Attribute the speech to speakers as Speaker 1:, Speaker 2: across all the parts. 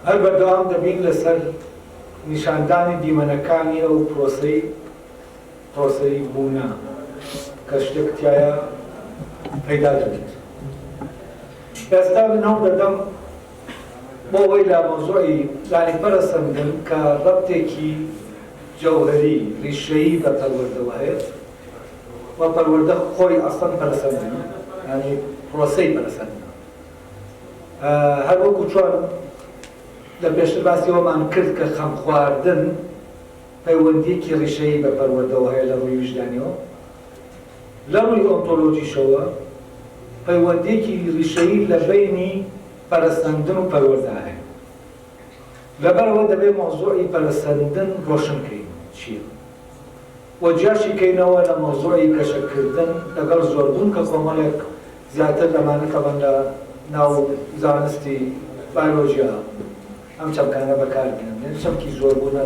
Speaker 1: هەر بەردەوام دەبین لەسەر نیشاندانی دیمەنەکانی ئەو پرۆسەی بوونە کە شتێک تایە پەیدا دەبێت. ئێستا بنەو دەدەم بۆ ئەوەی لە مۆزوعی زانیپەرسەندن کە ڕەبتێکی جەوهەری ڕیشەیی بە پەروەردەوە هەیە و پەروەردە خۆی ئەسڵەن پەرسەندنە، یعنی پرۆسەی پەرسەندنە. هەر وەکو چۆن لە پێشتر باسی ئەومان کرد کە خەم خواردن پەیوەندیەکی ڕیشەیی بە پەروەردەوە هەیە لە ڕووی وجدانیەوە، لە ڕووی ئۆنتۆلۆجیشەوە پەیوەندیەکی ڕیشەیی لە بینی پەرسەندن و پەروەردە هەیە. لەبەرەوە دەبێت مۆزوعی پەرسەندن ڕۆشنکەین چییە و جیاشی کەینەوە لە مۆزوعی کەشەکردن لەگەڵ زۆربوون کە کۆمەڵێک زیاتر لەمانە کەڵەن لە ناو زانستی بایۆلۆژیا ئەم چەمکانە بەکاربێنن. چەمکی زۆربوونە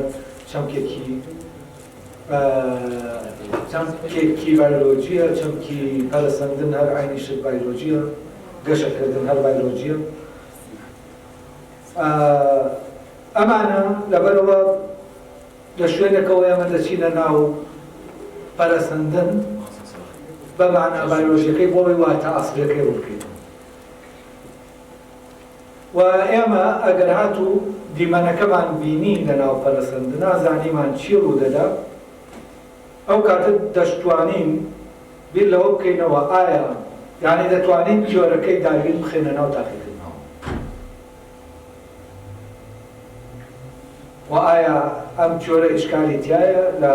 Speaker 1: چەمکێکی بایۆلۆجیە، چەمکی پەرسەندن هەر عینیشت بایۆلۆجیە، گەشەکردن هەر بایۆلۆجیە. ئەمانە لەبەرەوە لە شوێنێکەوە ئێمە دەچینە ناو پەرسەندن بە مانە بایۆلۆژیەکەی بۆەوەی واتە ئەسڵەکەی ڕووبکەین. و ئێمە ئەگەر هاتوو دیمەنەکەمان بینین لە ناو پەرسەندنا زانیمان چی ڕوو دەدا، ئەو کاتە دەشتوانین بیر لەوە بکەینەوە ئایا یعنی دەتوانین جۆرەکەی داوین بخێنە ناو تاقیکردنەوە و ئایا ئەم جۆرە ئیشکالی تایە لە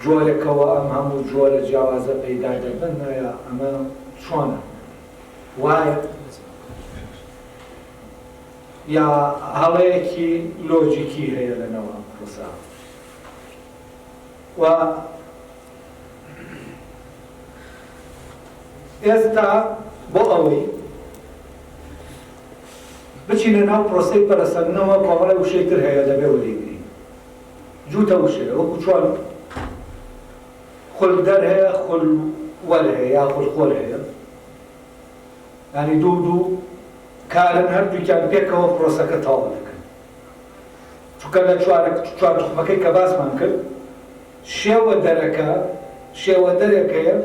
Speaker 1: جۆرێکەوە ئەم هەموو جۆرە جیاوازە پەیدا دەبن یا ئەمە چۆنە وایە یا هەڵەیەکی لۆجیکی هەیە لەنەوە پرۆسە. و ئێستا بۆ ئەوەی بچینە ناو پرۆسەی پەرسەندنەوە کۆمەڵە وشەی تر هەیە دەبێ وەرێگرین. جووتە وشەیە وەکو چۆن خولدەر هەیە، خولوەر هەیە یا خولخۆر هەیە، یعنی دوو کارن هەردووکیان پێکەوە پرۆسەکە تەواو دەکەن. چونکە لە چوار توخمەکەی کە باسمان کرد شێوە دەرێک هەیە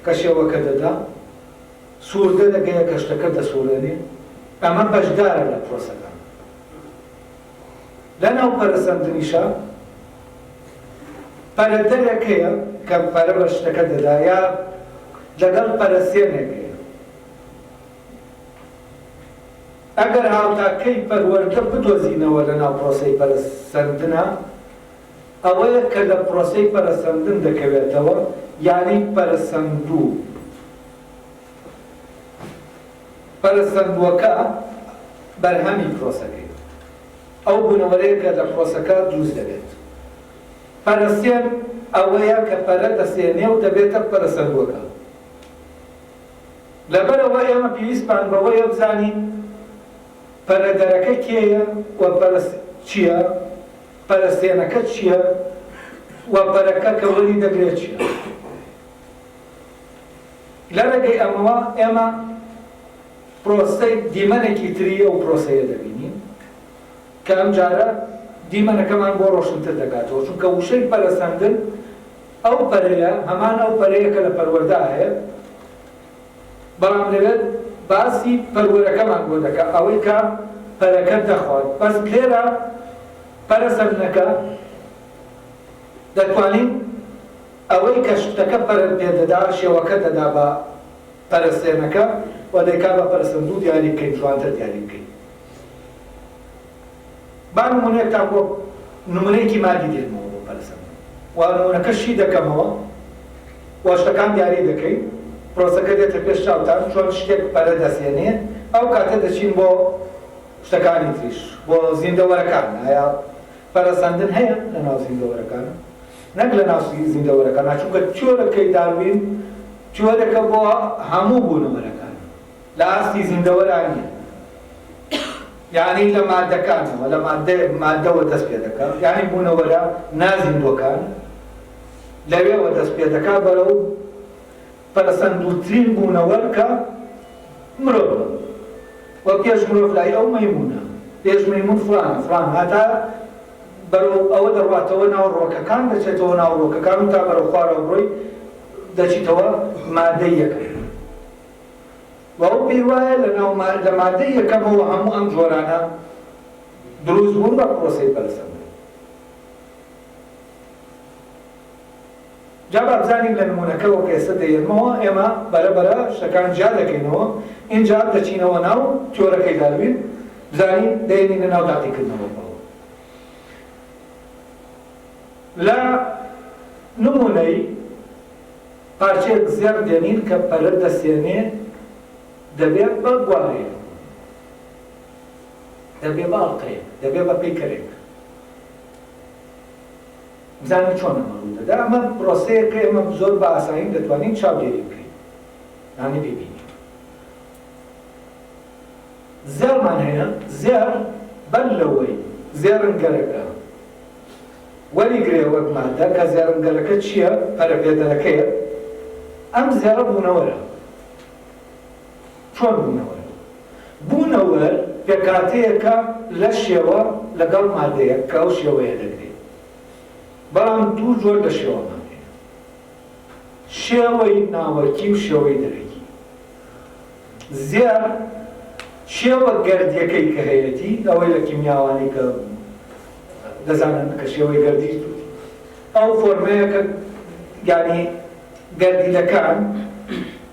Speaker 1: کە شێوەکە دەدا، سووردە دەگەیە کە شتەکە دەسوورێنێ، ئەمە بەشدارە لە پرۆسەکان. لە ناو پەرسەندنیشە پەرەدەرێک هەیە کە پەرە بە شتەکە دەدا یا لەگەڵ پەرەسێنێک هەیە. ئەگەر هاوتاکەی پەروەردە بدۆزینەوە لە ناو پرۆسەی پەرسەندنە، ئەوەیە کە لە پرۆسەی پەرسەندن دەکەوێتەوە، یعنی پەرسەندووەکە بەرهەمی پرۆسەکەی ئەو بوونەوەرەیە کە لە پرۆسەکە دروست دەبێت. پەرسێن ئەوەیە کە پەرە دەسێنێ و دەبێتە پەرسەندووەکە. لەبەرەوە ئێمە پێویستمان بەوەیە بزانین پەرەدەرەکە کێیە و چییە، پەرسێنەکە چییە و پەرەکە کە وەری دەگرێت چییە. لە ڕێگەی ئەمەوە ئێمە پرۆسەی دیمەنێکی تری ئەو پرۆسەیە دەبینین کە ئەم جارە دیمەنەکەمان بۆ ڕۆشنتر دەکاتەوە، چونکە وشەی پەرسەندن ئەو پەرەیە هەمان ئەو پەرەیە کە لە پەروەردە هەیە، بەڵام لەوێت باسی پەروەرەکەمان بۆ دەکات ئەوەی کە پەرەکە دەخوات. بەس لێرە پەرسەندنەکە دەتوانین ئەوەی کە شتەکە پەرە پێدەدا شێوەکە دەدا بە پەرسێنەکە و دەیکا بە پەرسەندوو دیاری بکەین، جوانتر دیاری بکەین. با نمونەیەکتان بۆ نمونەیەکی مادی دێنمەوە بۆ پەرسەندن و نمونەکەشی دەکەمەوە و شتەکان دیاری دەکەین، پرۆسەکە دێتە پێش چاوتان چۆن شتێک پەرە دەسێنێ، ئەو کاتە دەچین بۆ شتەکانی تریش، بۆ زیندەوەرەکان. ئایا پەرسەندن هەیە لە ناو زیندەوەرەکانە؟ نەک لە ناو زیندەوەرەکان، چونکە جۆرەکەی داروین جۆرێکە بۆ هەموو بوونەوەرەکان، لە ئاستی زیندەوەران نیە، یعنی لە مادەکانەوە لە مادەوە دەست پێ دەکات، یعنی بوونەوەرە نازیندوەکان لەوێوە دەست پێ دەکات بەرەو پەرسەندووترین بوونەوەر کە مرۆڤە. وە پێش مرۆڤ لای ئەو مەیمونە پێش مەیمون فلان هاتا بەرەو ئەوە دەڕواتەوە ناو ڕۆکەکان دەچێتەوە ناو ڕۆکەکان و تا بەرەو خوارەوە بڕۆی دەچیتەوە مادەی یەکەم و ئەو پێی وایە لە مادەی یەکەمەوە هەموو ئەم جۆرانە دروست بوون بە پرۆسەی بەرزەم. جا بابزانین لە نمونەکەەوە کە ئێستا دەیێنمەوە ئێمە بەرەبەرە شتەکان جا دەکەینەوە اینجا دەچینەوە ناو تیۆرەکەی داروین بزانین دەیێنینە ناو داقیکردنەوەەوە. لە نمونەی پارچەیەک زێر دێنین کە پەرە دەسێنێ دەبێت بە گوارێ دەبێت بە ئەڵقەیەک دەبێت بە پیکەرێک بزانین چۆن ئەمە ڕوو دەدا. ئەمە پرۆسەیە کە ئێمە زۆر بە ئاسایی دەتوانین چاودێری بکەین یانی ببینین. زێرمان هەیە زێر بەر لەوەی زێرنگەرەکە وەریگرێ وەک مادە کە زێرنگەرەکە چییە پەرەپێدەرەکەیە ئەم زێرە بوونەوەرە. چۆن بوونەوەرە؟ بوونەوەر پێکاتەیەکە لە شێوە لەگەڵ مادەیە کە ئەو شێوەیە دەگرێت. بەڵام دوو جۆر لە شێوەمان هەیە، شێوەی ناوەکی و شێوەی دەرەکی. زێر شێوە گەردیەکەی کە هەیەتی ئەوەی لە کیمیاوانی کە دەزانن کە شێوەی گەردی ئەو فۆرمەیە کە یانی گەردیلەکان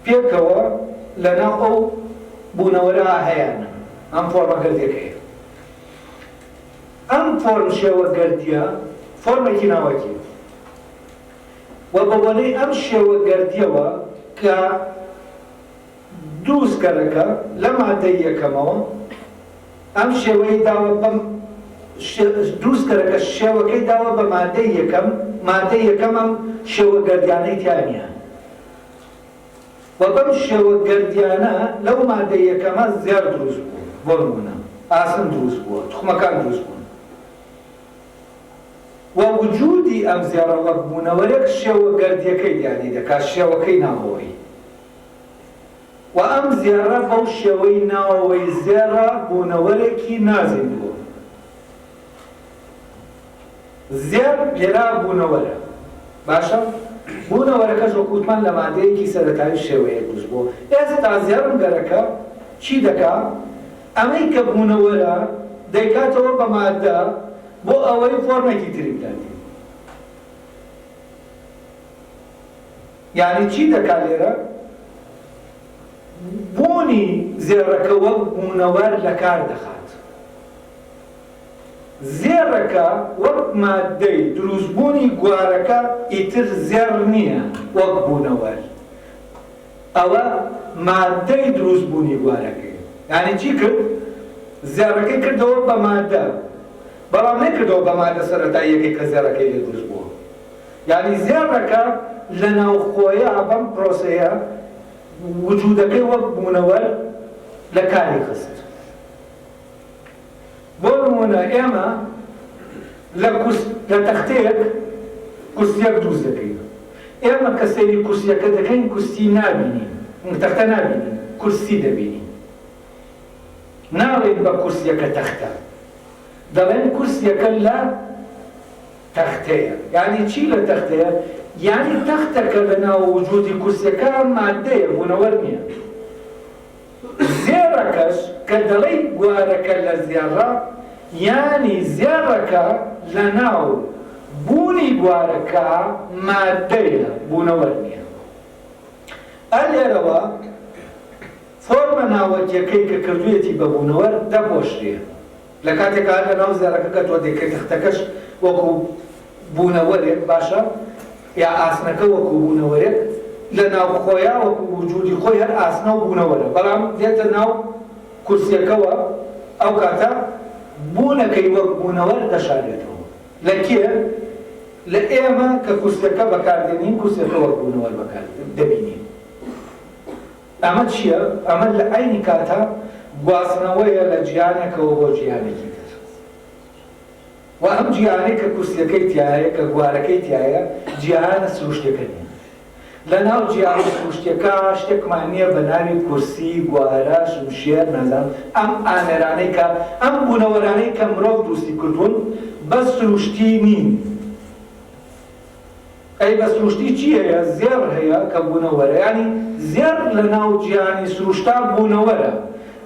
Speaker 1: پێکەوە لەناو ئەو بوونەوەرە هەیەن ئەم فۆرمە گەردیەکەیە. ئەم فۆرم شێوە گەردیە فۆرمێکی ناوەکی و بەبوونەی ئەم شێوە گەردیەوە کە دروستکەرەکە لە مادەی یەکەمەوە ئەم شێوەی داوە بەم دروستکەرەکە شێوەکەی داوە بە مادەی یەکەم مادەی یەکەم ئەم شێوە گەردیانەی تیانە و بەم شێوە گەردیانە لەو مادەی یەکەمە زێر دروست بوو. بۆ نمونە ئاسن دروست بووە، توخمەکان دروست بوون و وجودی ئەم زێڕە وەک بوونەوەرێک شێوە گەردیەکەی دیانی دەکات شێوەکەی ناوەوەی و ئەم زێڕە بەو شێوەی ناوەوەی زێڕە بوونەوەرێکی نازین بوو. زێر لێرا بوونەوەرە باشە بوونەوەرەکەش وەکوتمان لە مادەیەکی سەرەتایی شێوەیە دروست بوو. ئێستا زێڕنگەرەکە چی دەکات؟ ئەمەی کە بوونەوەرە دەیکاتەوە بە مادە بۆ ئەوەی فۆرمێکی تری بداتێت. یعنی چی دەکات لێرە؟ بوونی زێڕەکە وەک بوونەوەر لە کار دەخات. زێڕەکە وەک مادەی دروستبوونی گوارەکە ئیتر زێڕ نییە وەک بوونەوەر. ئەوە مادەی دروستبوونی گوارەکەی. یعنی چی کرد؟ زێڕەکەی کردەوە بە مادە بەڵام نەکردەوە بە مادە سەرەتاییەکەی کە زێڕەکەی لێ دروست بووە. یعنی زێڕەکە لە ناوخۆیە بەم پرۆسەیە وجودەکەی وەک بوونەوەر لە کاری خست. بۆ نمونە ئێمە لە تەختەیەک کورسیەک دروست دەکەین. ئێمە کە سەیری کورسیەکە دەکەین کورسی نابینین، تەختە نابینین، کورسی دەبینین. ناڵێن بە کورسیەکە تەختە، دەڵێن کورسیەکە لە تەختەیە. یعنی چی لە تەختەیە؟ یعنی تەختەکە لە ناو وجودی کورسیەکە بوونەوەر نییە. زێڕەکەش کە دەڵێی گوارەکە لە زێڕە یعنی زێڕەکە لە ناو بوونی گوارەکە مادەیە بوونەوەر نییە. ئەلێرەوە فۆرمە ناوەکیەکەی کە کردوویەتی بە بوونەوەر دەپۆشرێ. لە کاتێکا لە ناو زێڕەکە کە تۆ دەکەی تەختەکەش وەکو بوونەوەرێک باشە یا ئاسنەکە وەکو بوونەوەرێک لە ناو خۆیە وەکو وجودی خۆی هەر ئاسنە و بوونەوەرە، بەڵام دێتە ناو کورسیەکەوە ئەو کاتە بوونەکەی وەک بوونەوەر دەشارێتەوە. لە کێ؟ لە ئێمە کە کورسیەکە بەکاردێنین کورسیەکە وەک بوونەوەر بەکار دەبینین. ئەمە چییە؟ ئەمە لە عینی کاتە گواستنەوەیە لە جیهانێکەوە بۆ جیهانێکی تر. و ئەم جیهانەی کە کورسیەکەی تایە کە گوارەکەی تایە جیهانە سروشتەکە نییە. لە ناو جیهانی سروشتیەکە شتێکمان نییە بە ناوی کورسی، گوارە، شمشێر، نازانم ئەم ئامێرانەی کە ئەم بوونەوەرانەی کە مرۆڤ دروستی کردوون بە سروشتی نین. ئەی بە سروشتی چی هەیە؟ زێڕ هەیە کە بوونەوەرە، ینی زێڕ لە ناو جیهانی سروشتا بوونەوەرە،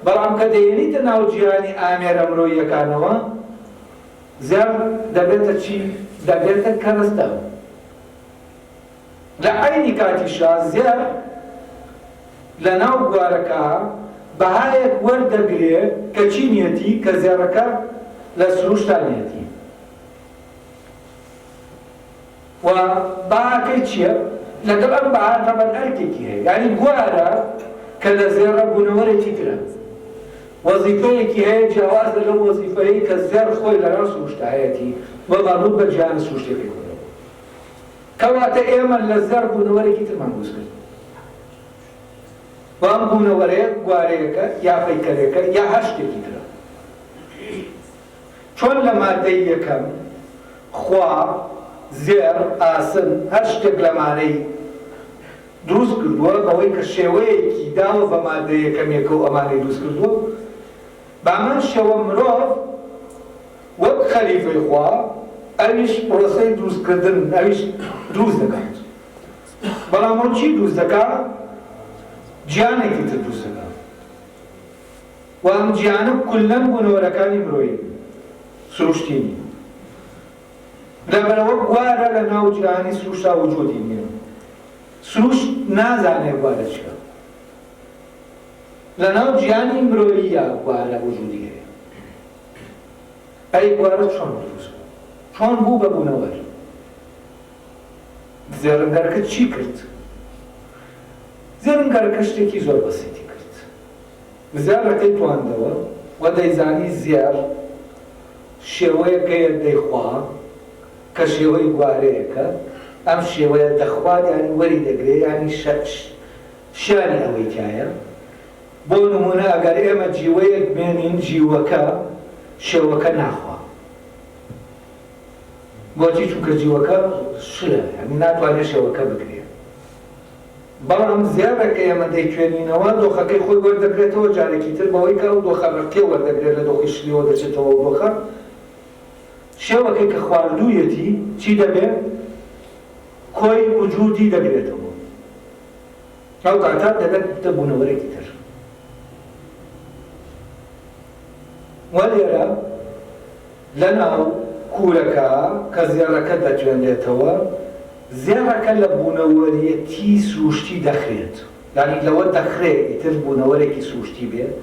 Speaker 1: بەڵام کە دەیێنیتە ناو جیهانی ئامێرە مرۆییەکانەوە زێڕ دەبێتە چی؟ دەبێتە کەرەستە. لە عینی کاتیشا زێڕ لە ناو گوارەکە بەهایەک وەردەگرێ کە چی نیەتی؟ کە زێڕەکە لە سروشتا نیەتی. و بەهاکەی چییە؟ لەگەڵ ئەم بەها تەمەن ئەرکێکی هەیە، یعنی گوارە کە لە زێڕە بوونەوەرێکی ترە، وەزیفەیەکی هەیە جیاوازە لەم وەزیفەیەی کە زێڕ خۆی لەناو سروشتا هەیەتی وە مەربوط بە جیهانی سروشتیەکەی خۆیەوە. کەواتە ئێمە لە زێڕ بوونەوەرێکی ترمان دروست کرد. و ئەم بوونەوەرەیە گوارەیەکە یا پەیکەرێکە یا هەر شتێکی ترە. چۆن لە مادەی یەکەم خوا زێر، ئاسن، هەر شتێک لەمانەی دروست کردووە بەوەی کە شێوەیەکی داوە بە مادەی یەکەمێکە و ئەمانەی دروست کردووە، بەمان شێوە مرۆڤ وەک خەلیفەی خوا ئەویش پرۆسەی دروستکردن ئەویش دروست دەکات. بەڵام ئەو چی دروست دەکات؟ گیانێکی تر دروست دەکات. و ئەم گیانە کولەن بوونەوەرەکانی مرۆیی سروشتینی. لەبەرەوە گوارە لە ناو جیهانی سروشتا وجودی نییە. سروشت نازانێ گوارە چییە. لە ناو جیهانی مرۆییە گوارە وجودی هەیە. ئەی گوارە چۆن دروست بوو؟ چۆن بوو بە بوونەوەر؟ زێڕنگەرەکە چی کرد؟ زێڕنگەرەکە شتێکی زۆر بەسیتی کرد. زێڕەکەی تواندەوە و دەیزانی زێڕ شێوەیەکەیە دەیخوا کە شێوەی گوارەیەکە، ئەم شێوەیە دەخوات یانی وەری دەگرێت، یانی شانی ئەوەی تایە. بۆ نمونە ئەگەر ئێمە جیوەیەک بێنین جیوەکە شێوەکە ناخوا. بۆچی؟ چونکە جیوەکە شلە، یعنی ناتوانێت شێوەکە بگرێت. بەڵام زێڕێکە ئێمە دەیتوێنینەوە دۆخەکەی خۆی وەردەگرێتەوە جارێکی تر بەوەی کە ئەو دۆخە ڕەکێ وەردەگرێت لە دۆخی شلیەوە دەچێتەوە ئەو دۆخە. شێوەکەی کە خواردوویەتی چی دەبێت؟ کۆی وجودی دەگرێتەوە. ئەو کاتە دەبێت بتە بوونەوەرێکی تر. وە لێرە لەناو کوورەکە کە زێڕەکە دەتوێنێتەوە، زێڕەکە لە بوونەوەریەتی سروشتی دەخرێت، یعنی لەوە دەخرێت ئیتر بوونەوەرێکی سروشتی بێت.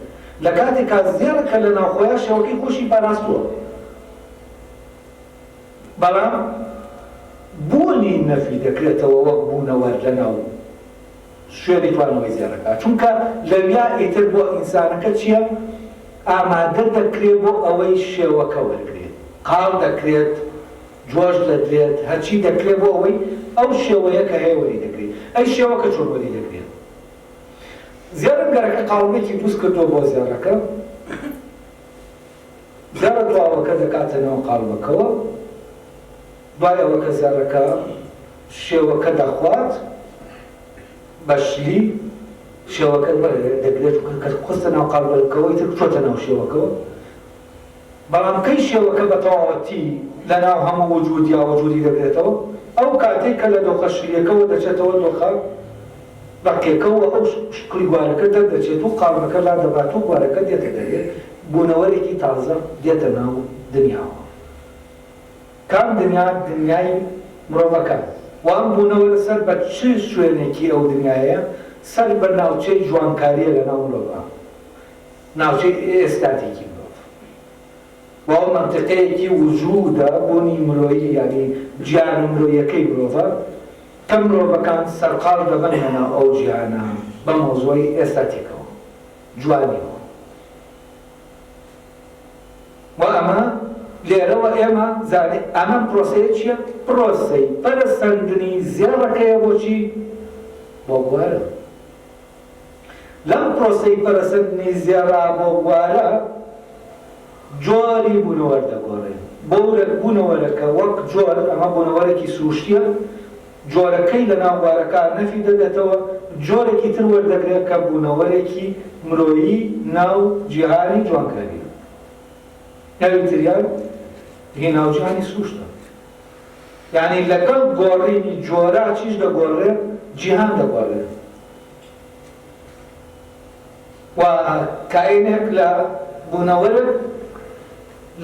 Speaker 1: لە کاتێکا زێڕەکە لە ناوخۆیە شێوەکەی خۆشی پاراستووە، بەڵام بوونی نەفی دەکرێتەوە وەک بوونەوەر لە ناو شوێنی توانەوەی زێڕەکە، چونکە لەویا ئیتر بۆ ئینسانەکە چییە؟ ئامادە دەکرێت بۆ ئەوەی شێوەکە وەرگرێت، قاڵ دەکرێت، جۆش دەدرێت، هەرچی دەکرێت بۆ ئەوەی ئەو شێوەیە کە هەیە وەری دەکرێت. ئەی شێوەکە چۆن وەری دەکرێت؟ زێڕنگەرەکە قاڵمێکی دروست کردووە بۆ زێڕەکە، زێڕە دواوەکە دەکاتە ناو قاڵمەکەوە، دوای ئەوە کە زێڕەکە شێوەکە دەخوات بە شلی شێوەکە دەگرێت کە خستە ناو قاڵمەکەوە ئیتر چۆتە ناو شێوەکەوە. بەڵام کەی شێوەکە بە تەواوەتی لە ناو هەموو وجودی یا وجودی دەگرێتەوە، ئەو کاتێک کە لە دۆخە شلیەکەوە دەچێتەوە دۆخە ڕەکێکەوە، ئەو شکلی گوارەکە دەردەچێت و قاڵمەکە لا دەبات و گوارەکە دێتە دەرێ، بوونەوەرێکی تازە دێتە ناو دنیاوە. کام دنیا؟ دنیای مرۆڤەکە. وام بوونەوەرە سەر بە چ شوێنێکی ئەو دنیایە؟ سەر بە ناوچەی جوانکاریە لە ناو مرۆڤە، ناوچەی ئێستاتێکی مرۆڤ. و ئەو مەنتیقەیەکی وجودە بوونی مرۆیی، یعنی گیانی مرۆییەکەی مرۆڤە، کە مرۆڤەکان سەرقاڵ دەبەن لەناو ئەو گیانە بە مۆزوعی ئێستاتێکەوە، جوانیەوە. و ئەمە لێرەوە ئێمە زانێ ئەمە پرۆسەیە چییە؟ پرۆسەی پەرستاندنی زێڕەکەیە بۆچی؟ بۆ گوارە. لەم پرۆسەی پەرستاندنی زێڕا بۆ گوارە جۆری بوونەوەر دەگۆڕێت. بۆ بوونەوەرەکە وەک جۆر، ئەمە بوونەوەرێکی سروشتیە، جۆرەکەی لە ناو بوارەکە نەفی دەدێتەوە جۆرێکی تر وەردەگرێت کە بوونەوەرێکی مرۆیی ناو جیهانی جوانکاری ناوی تریان دیگە ناو جیهانی سروشتە یعنی لەگەڵ گۆڕینی جۆرە چیش دەگۆڕێت جیهان دەگۆڕێت و کائینێک لە بوونەوەرێک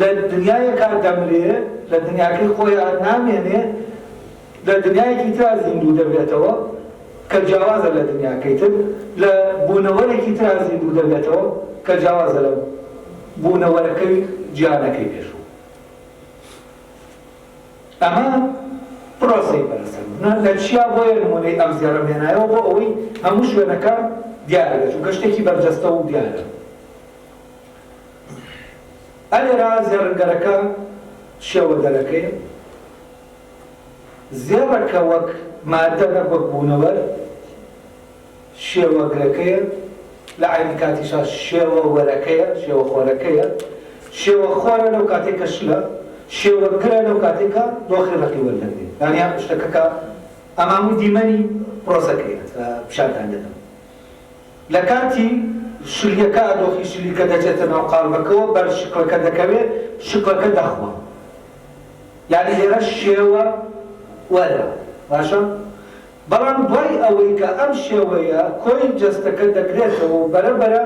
Speaker 1: لە دنیایەکە دەمرێ لە دنیاکەی خۆیان نامێنێ لە دنیایەکی ترا زیندوو دەبێتەوە کە جیاوازە لە دنیاکەی تر لە بوونەوەرێکی ترا زیندوو دەبێتەوە کە جیاوازە لە بوونەوەرەکەی جیهانەکەی پێشوو ئەمە پرۆسەی پەرسەندنە لە چیا بۆیە نمونەی ئەم زێڕە مێنایەوە بۆ ئەوەی هەموو شوێنەکان دیارە دەچوو کە شتێکی بەرجەستە و دیارە ئەلێرا زێڕنگەرەکە شێوە دەرەکەی زێڕەکە وەک مادە نەک وەک بوونەوەر شێوەگرەکەیە لە عینی کاتیشا شێوە وەرەکەیە شێوە خۆرەکەیە شێوە خۆرە لەو کاتێکە شلە شێوەگرە لەو کاتێکە دۆخی ڕەقی وەردەگرێت یانیا شتەکەکە ئەمامووی دیمەنی پرۆسەکەیە پیشانتان دەدەم لە کاتی شلیەکە دۆخی شلیکە دەچێتە ناو قاڵبەکەوە بەر شکڵەکە دەکەوێت شکڵەکە دەخوە یعنی لێرە شێوە وەرە باشە بەڵام دوای ئەوەی کە ئەم شێوەیە کۆی جەستەکە دەگرێتەوە و بەرەبەرە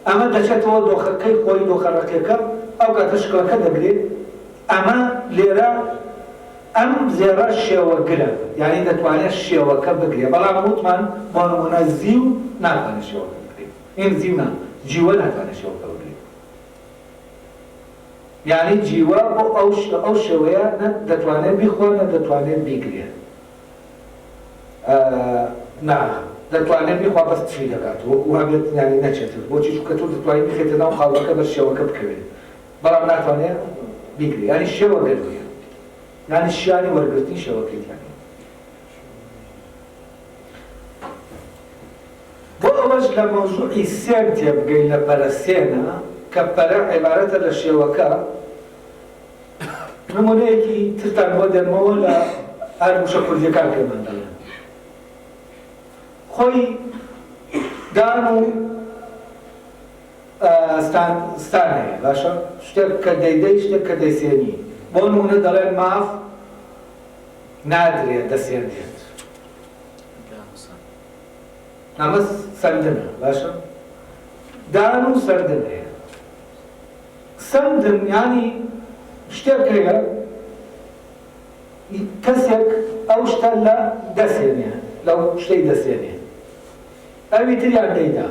Speaker 1: ئەمە دەچێتەوە دۆخەکەی خۆی دۆخەڕەقیەکە ئەو کاتە شکڵەکە دەگرێت ئەمە لێرە ئەم زێڕە شێوەگرە یعنی دەتوانێت شێوەکە بگرێ بەڵام وتمان بۆ نمونە زیو ناتوانێت شێوەکە بگرێت این زیو جیوە ناتوانێت شێوەکە بگرێت یعنی جیوە بۆ ئەو شێوەیە دەتوانێت بیخۆن دەتوانێت بیگرێت دەتوانێت بیخوا بەس تری دەکات و هەبێت یعنی نەچێتر بۆچی چونکە تۆ دەتوانیت بخێتە ناو قاڵبەکە بەس شێوەکە بکەوێت بەڵام ناتوانێت بیگرێت یعنی شێوەگرێت یعنی شیانی وەرگرتنی شێوەکەیت یعنی بۆ ئەوەش لە مەوزوعی سێن تێبگەین لە پەرە سێنە کە پەرە عیبارەتە لە شێوەکە نمونەیەکی ترتان بۆ دێنمەوە لە هەر وشە کوردیەکان پێمان دەڵێن خۆی دان و ستان هەیە باشە شتێک کە دەیدەی شتێک کە دەیسێنی بۆ نمونە دەڵێن ماف نادرێت دەسێنێت ئەمە سەندنە باشە دان و سەردن هەیە سەندن یعنی شتێک هەیە کەسێک ئەو شتە لە دەسێنێ لەو شتەی دەسێنێ ئەوی تریان دەیدا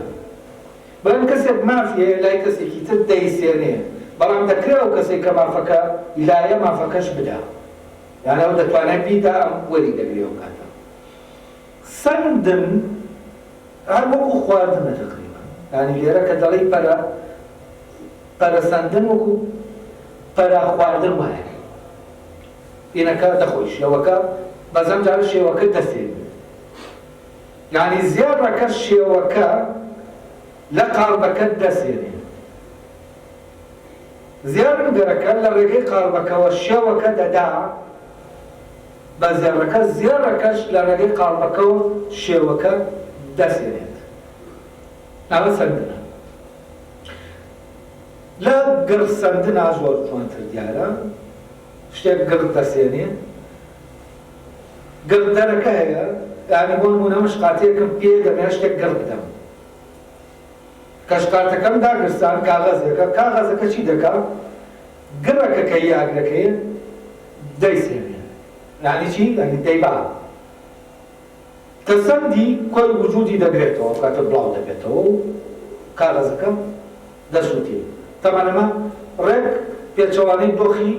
Speaker 1: بەڵام کەسێک مافیە لای کەسێکی تر دەیسێنێ بەڵام دەکرێت ئەو کەسێک کە مافەکە لایە مافەکەش بدا یعنی ئەو دەتوانێت بیدا ئەم وەری دەگرێت ئەو کاتە سەندن هەر وەکو خواردنە تقریبا یعنی لێرە کە دەڵێی پەرە سەندن وەکو پەرە خواردن وایە ئینەکە دەخۆی شێوەکە بەزەم جارە شێوەکە دەسێنێ یعنی زێڕەکە شێوەکە لە قاڵبەکە دەسێنێ زێڕنگەرەکە لە ڕێگەی قاڵبەکەوە شێوەکە دەدا بە زێڕەکە زێڕەکەش لە ڕێگەی قاڵبەکەوە شێوەکە دەسێنێت ئەمە سەندنە لە گرد سەندنا زۆر جوانتر دیارە شتێک گرد دەسێنێ گردەرەکە هەیە یعنی بۆ نمونە من شقاتەیەکم پێ دەمێ شتێک گرد بدەم کە شقاتەکەم داگرستان کاغەزەکە چی دەکات گڕەکە کە یاگرەکەیە دەیسێنێ یعنی چی؟ یعنی دەیبا کە سەندی کۆی وجودی دەگرێتەوە کاتە بڵاو دەبێتەوە و کاغەزەکە دەسووتێ تەمەنەمە ڕێک پێچەوانەی دۆخی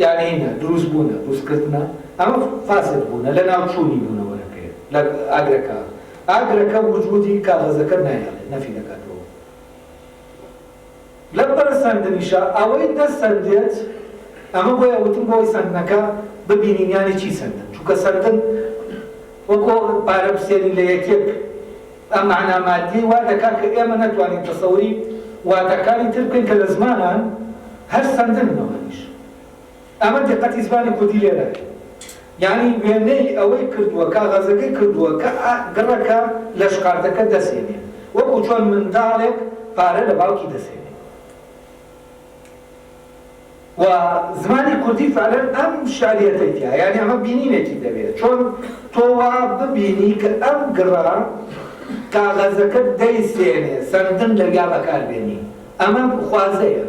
Speaker 1: یعنی هینە دروست بوونە دروستکردنە ئەمە فاسد بوونە لە ناوچوونی بوونەوەرەکەیە لە ئاگرەکە وجودی کاغەزەکە نایڵێت نەفی دەکاتەوە لە بەرە سەندنیشە ئەوەی دەسەندێت ئەمە بۆیە وتم بۆی سەندنەکە ببینین یانی چی سەندن چونکە سەندن وەکو پارە بسێنی لە یەکێک ئەم معنە مادی وا دەکات کە ئێمە نەتوانین تەسەووری واتەکانی تر بکەین کە لە زمانان هەر سەندنەوەنیش ئەمە دقەتی زمانی کوردی لێرە یعنی وێنەی ئەوەی کردووە کاغەزەکەی کردووە کە گڕەکە لە شقارتەکە دەسێنێ وەکو چۆن منداڵێک پارە لە باوکی دەسێنێ و زمانی کوردی فعلەن ئەم شاریەتەی تیا یعنی ئەمە بینینێکی دەبێت چۆن تۆ وا ببینی کە ئەم گڕە کاغەزەکە دەیسێنێ سەردن لەگا بەکاربێنی ئەمە خوازەیە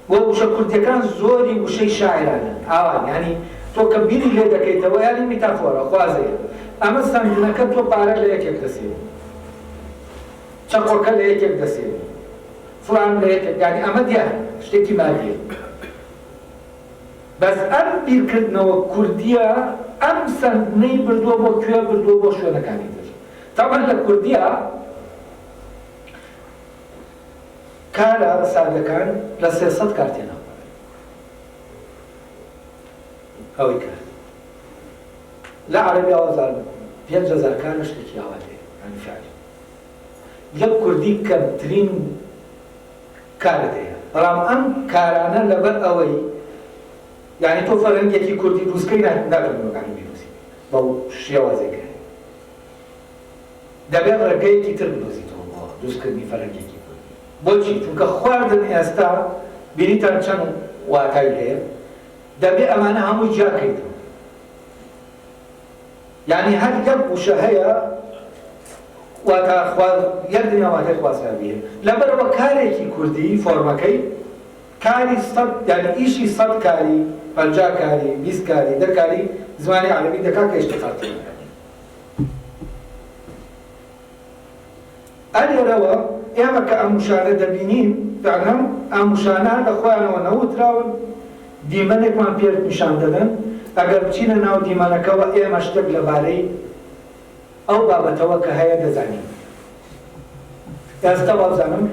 Speaker 1: بۆ وشە کوردیەکان زۆری وشەی شاعرانە ئاوان ینی تۆ کە بیری لێ دەکەیتەوە ینی میتافۆرە خوازەیە ئەمە سەردنەکە تۆ پارە لە یەکێک دەسێنی چەقۆکە لە یەکێک دەسێنی فڵان لە یەکێک ینی ئەمە دیارە شتێکی مادیە بەس ئەم بیرکردنەوە کوردیە ئەم سەردنەی بردووە بۆ کوێ بردووە بۆ شوێنەکانی تر تاوان لە کوردیە کارە سادەکان لە 300 کار تێنەوە ئەوەی کار لە عەرەبی ئەوەزار 5000 کار لە شتێکی ئاوا لێ ینی فعلی لە کوردی کەمترین کارت هەیە بەڵام ئەم کارانە لەبەر ئەوەی یعنی تۆ فەرهەنگێکی کوردی دروستکەی ناکردنەوەکانی بیدۆزی بەو شێوازێکە دەبێت ڕێگەیەکی تر بدۆزیتەوە بۆ دروستکردنی فەرهەنگێکی کوردی بۆچی؟ چونکە خواردن ئێستا بینیتان چەند واتای هەیە دەبێت ئەمانە هەمووی جیاکەیتەوە یعنی هەر یەک وشە هەیە واتە یەک دنیاواتای خوازراوی هەیە لەبەرەوە کارێکی کوردی فۆرمەکەی کاری سەد یعنی ئیشی 100 کاری 50 کاری 20 کاری 10 کاری زمانی عەرەبی دەکا کە ئیشتیقاتی ئەلێرەوە ئێمە کە ئەم وشانە دەبینین فعلەن ئەم وشانە لە خۆیانەوە نەوتراون دیمەنێکمان پێ نیشان دەدەن ئەگەر بچینە ناو دیمەنەکەەوە ئێمە شتێک لەبارەی ئەو بابەتەوە کە هەیە دەزانین ئێستا وابزانم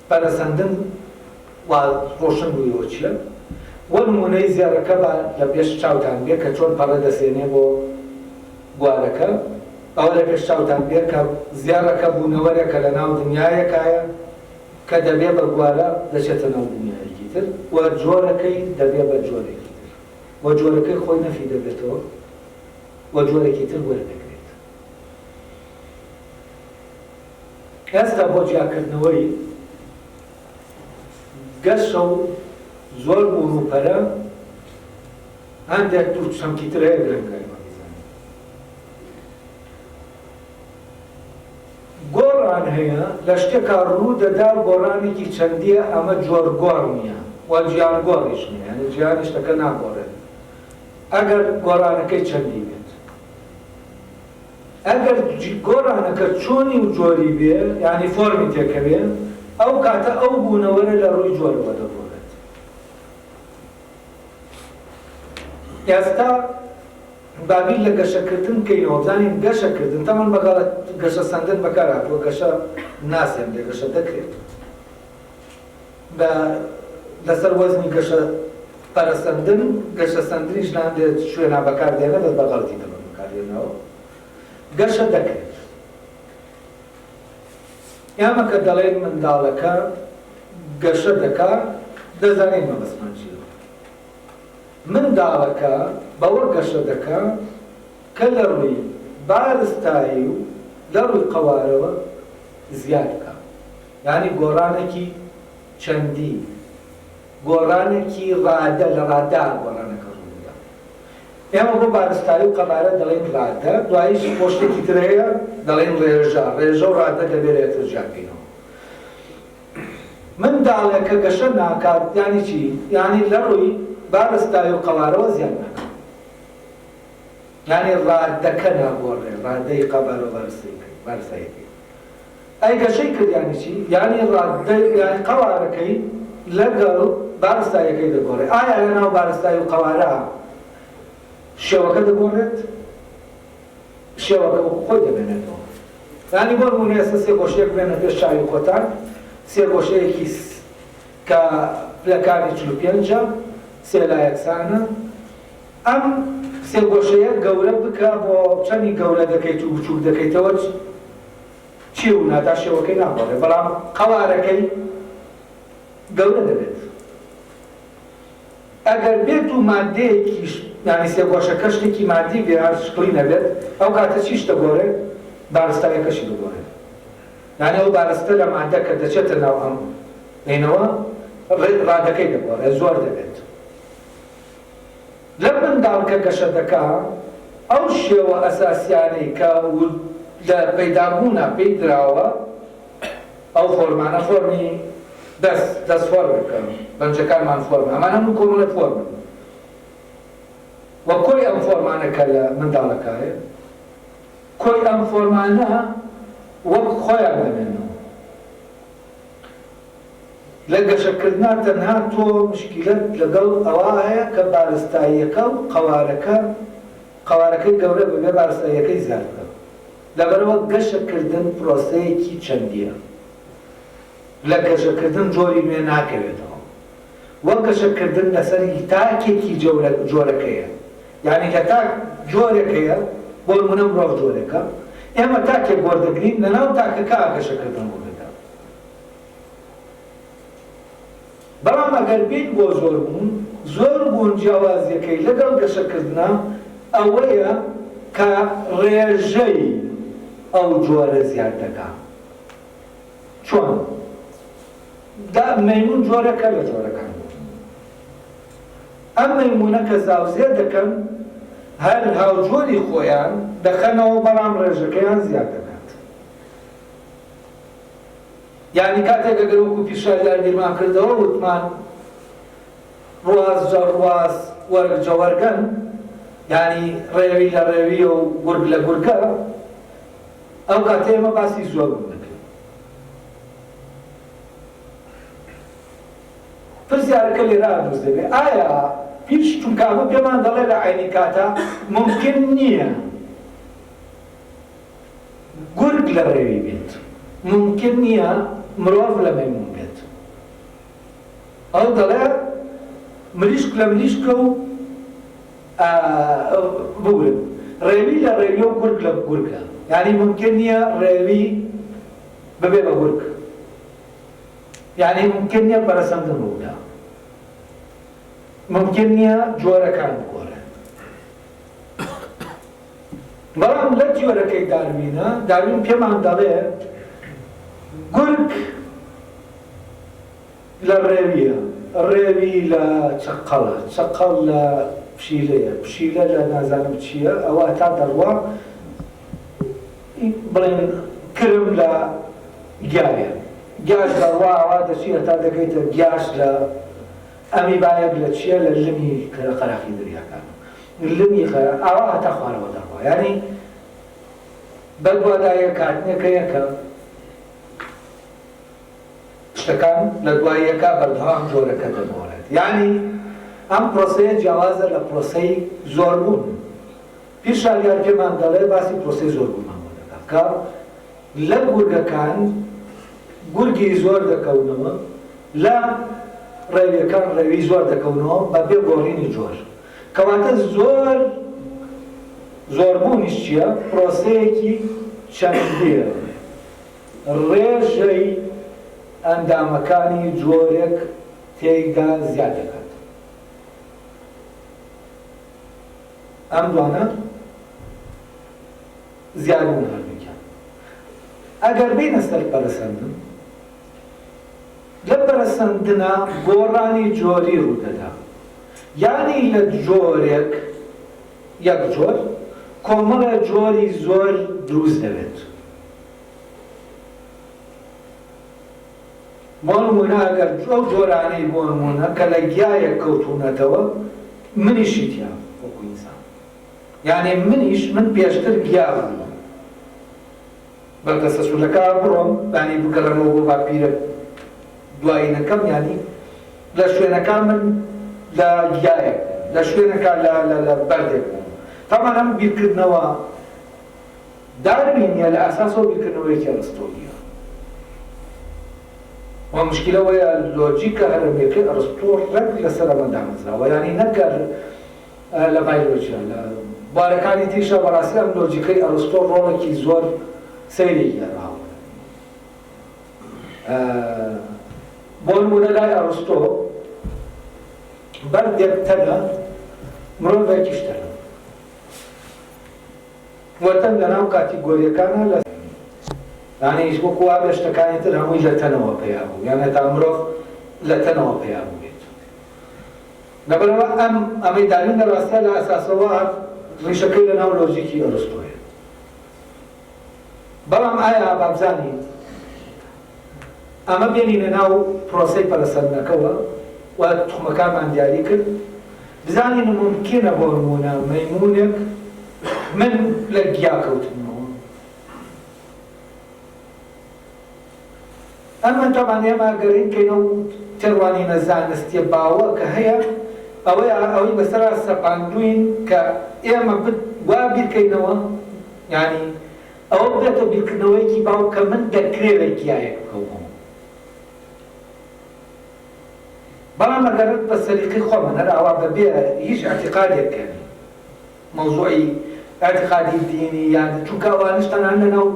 Speaker 1: پەرەسەندن و ڕۆشن بوویەوە چییە وە نمونەی زیارەکە بە لە پێش چاوتان بێ کە چۆن پەڕە دەسێنێ بۆ گوارەکە ئەوە لە پێش چاوتان بێ کە زیارەکە بوونەوەرێکە لە ناو دنیایەکایە کە دەبێ بە گوارە دەچێتە ناو دنیایەکی تر و جۆرەکەی دەبێ بە جۆرێکی تر و جۆرەکەی خۆی نەفی دەبێتەوە و جۆرێکی تر وەردەگرێت ئێستا بۆ جیاکردنەوەی گەشە و زۆر بوون و پەرە هەندێک دوو چەمکی تر هەیە گرنگای گۆڕان هەیە لە شتێکا ڕوو دەدا گۆڕانێکی چەندیە ئەمە جۆر گۆڕ نییە و جیان گۆڕیش نییە یعنی جیانی شتەکە ناگۆڕێت ئەگەر گۆڕانەکەی چەندی بێت ئەگەر گۆڕانەکە چۆنی و جۆری بێ یعنی فۆرمی تێکەوێ ئەو کاتە ئەو بوونەوەرە لە ڕووی جۆرەوە دەگۆڕێت ئێستا بابی لە گەشەکردن بکەینەوە بزانین گەشەکردن تەمان بەگاڵە گەشە سەندن بەکارهاتووە گەشە ناسێن لێ گەشە دەکرێت لەسەر وەزنی گەشە پەرەسەندن گەشە سەندنیش ناندێت شوێنا بەکاردێنە دەست بەغەڵەتی دەبن بەکاردێنەوە گەشە دەکرێت ئێمە کە دەڵێن منداڵەکە گەشە دەکا دەزانین مەبەستمان چییە منداڵەکە بەوە گەشە دەکا کە لە ڕووی بارستایی و لە ڕووی قەوارەوە زیاد بکە یعنی گۆڕانێکی چەندی گۆڕانێکی ڕادە لە ڕادا گۆڕانەکە ڕوودا ئێمە بۆ بارستایی و قەبارە دەڵێن ڕادە دواییش بۆ شتێکی تر هەیە دەڵێن ڕێژە و ڕادە دەبێتێتە جیاکەینەوە منداڵێکە گەشە ناکات یعنی چی؟ یعنی لە ڕووی بارستایی و قەوارەوە زیاد ناکات یعنی ڕادەکە ناگۆڕێ ڕادەی قەبارە و بارستایەکەی ئەی گەشەی کرد یعنی چی؟ یعنی ڕادەی یعنی قەوارەکەی لەگەڵ بارستایەکەی دەگۆڕێ ئایا لە ناو بارستایی و قەوارە شێوەکە دەگۆڕێت؟ شێوەکە خۆی دەبێنێتەوە یعنی بۆ نمونە ئێستا سێ گۆشەیەک بێنە پێش چاوی خۆتان سێ گۆشەیەکی کە پلەکانی 45 سێ لا یەکسانە ئەم سێ گۆشەیە گەورە بکە بۆ چەندی گەورە دەکەیت و بچووک دەکەیتەوە چی و نادا شێوەکەی ناگۆڕێ بەڵام قەوارەکەی گەورە دەبێت ئەگەر بێت و مادەیەکیش یعنی سێگۆشەکە شتێکی مادی بێ هەر شکڵی نەبێت ئەو کاتە چیش دەگۆڕێ بارستایەکەشی دەگۆڕێت یعنی ئەو بارستە لە مادە کە دەچێتە ناو ئەم بینەوە ڕادەکەی دەگۆڕێ زۆر دەبێت لە منداڵ کە گەشە دەکا ئەو شێوە ئەساسیانەی کە لە پەیدابوونە پێی دراوە ئەو فۆرمانە فۆرمی دەست فۆرمەکەن بەنجەکانمان فۆرمە ئەمان هەموو کۆمەڵە فۆرمن وە کۆی ئەم فۆرمانەکە لە منداڵەکایە کۆی ئەم فۆرمانە وەک خۆیان دەمێنەوە لە گەشەکردنا تەنها تۆ مشکلت لەگەڵ ئەوە هەیە کە بارستاییەکە و قەوارەکەی گەورە بەبێ بارستاییەکەی زیاد بکە لەبەرەوە گەشەکردن پرۆسەیەکی چەندیە لە گەشەکردن جۆری نوێ ناکەوێتەوە وەک گەشەکردن لەسەری تاکێکی جۆرەکەیە یعنی لە تاک جۆرێکەیە بۆ نمونە مرۆڤ جۆرێکە ئێمە تاکێک وەردەگرین لەناو تاکەکە گەشەکردن وەردەدا بەڵام ئەگەر بین بۆ زۆربوون زۆربوون جیاوازیەکەی لەگەڵ گەشەکردنە ئەوەیە کە ڕێژەی ئەو جۆرە زیاد دەکا چۆن؟ مەیمون جۆرەکە لە جۆرەکان ئەم مەیمونە کە زاوزێ دەکەن هەر هاوجۆری خۆیان دەخەنەوە بەڵام ڕێژەکەیان زیاد دەکات یعنی کاتێک ئەگەر وەکو پیشاویان بیرمان کردەوە وتمان ڕواز جەڕواز وەرگ جەوەرگەن یعنی ڕێوی لە ڕێویە و گورگ لە گورگە ئەو کاتێ ئێمە باسی زۆر دەکەین پرسیارەکە لێرە دروست دەبێت ئایا پیش چونکە ئەمە پێمان دەڵێ لە عینی کاتە ممکن نییە گورگ لە ڕێوی بێت ممکن نییە مرۆڤ لە مەیمون بێت ئەو دەڵێ مریشک لە مریشکە و بگرن ڕێوی لە ڕێوی و گورگ لە گورگە یعنی ممکن نییە ڕێوی ببێ بە گورگ یعنی ممکن نییە پەرەسەندن ڕوودا ممکن نییە جۆرەکان بگۆڕێن بەڵام لە جۆرەکەی داروینە داروین پێمان دەڵێ گورگ لە ڕێویە ڕێوی لە چەقەڵە چەقەڵ لە پشیلەیە پشیلە لە نازانم چییە ئەوە تا دەڕوا بڵێن کرم لە گیایە گیاش دەڕوا ئەوە دەچی هەتا دەگەیتە گیاش لە ئەمیبایەک لە چییە لە لمی قەرەقی دەریاکان لمی ئەوە هەتا خوارەوە دەڕوا یعنی بەدوادایە کاتنێکەیە کە شتەکان لە دواییەکە بەردەوام جۆرەکە دەگۆڕێت یعنی ئەم پرۆسەیە جیاوازە لە پرۆسەی زۆربوون پیشاویان پێمان دەڵێ باسی پرۆسەی زۆربوونمان بۆ دەکات کە لە گورگەکان گورگی زۆر دەکەونەوە لە ڕێویەکان ڕێوی زۆر دەکەونەوە بە بێ گۆڕینی جۆر کەواتە زۆربوونیش چییە؟ پرۆسەیەکی چەندیە ڕێژەی ئەندامەکانی جۆرێک تێیدا زیاد دەکات ئەم دوانە زیادبوون هەردووکیان ئەگەر بینە سەر پەرەسەندن لە پەرەسەندنە گۆڕانی جۆری ڕوودەدا یعنی لە جۆرێک یەک جۆر کۆمەڵە جۆری زۆر دروست دەبێت بۆ نمونە ئەگەر ئەو جۆرانەی بۆ نمونە کە لە گیایەک کەوتوونەتەوە منیشی تیا وەکو ئینسان یعنی من پێشتر گیا بووم بەردەستە سوولەکە بڕۆم یعنی بگەڕێمەوە بۆ باپیرە دوایینەکەم یعنی لە شوێنەکان من لە گیایەک لە شوێنەکە لە بەردێک بووم تامان ئەم بیرکردنەوە داروینیە لە ئاساسەوە بیرکردنەوەیەکی ئەرستۆیە و مشکلەوەیە لۆجیکە هەرەمەکەی ئەرستۆ ڕەگ لەسەر ئەمە دامەزراوە یعنی نەکەر لە بایۆلۆجیا لە بارەکانی تریشە بەڕاستی ئەم لۆجیکەی ئەرستۆ ڕۆڵێکی زۆر سەیری گەڕاوە بۆ نمونە لای ئەرستۆ بەردێک تەنە مرۆڤێکی شتەکە وەتەن لەناو کاتیگۆریەکانە لە یانیش وەکو وا بێ شتەکانی تر هەمووی لە تەنەوە پەیا بوو یان هەتا مرۆڤ لە تەنەوە پەیا بوو بێت لەبەرەوە ئەمەی دانین لە ڕاستە لە ئەساسەوە ڕیشەکەی لەناو لۆژیکی ئەرسطۆیە بەڵام ئایا بابزانین ئەمە بێنینە ناو پرۆسەی پەرەسەندنەکەوە و توخمەکانمان دیاری کرد بزانین ممکنە بۆ نمونە مەیمونێک من لە گیا کەوتمەوە ئەمە تەمان ئێمە گەڕین کەینە و تێڕوانینە زانستیە باوە کە هەیە ئەوەی بەسەرا سەپاندوین کە ئێمە وا بیرکەینەوە یعنی ئەوە بێتە بیرکردنەوەیەکی باو کە من دەکرێت گیایەک بکەوم بەڵام ئەگەرت بە سەریقی خۆمە نەراوا بەبێ هیچ ئەعتیقادێکەکەنی مەوزوعی ئەعتیقادی دینی یان چونکە ئەوانش تەنان لەناو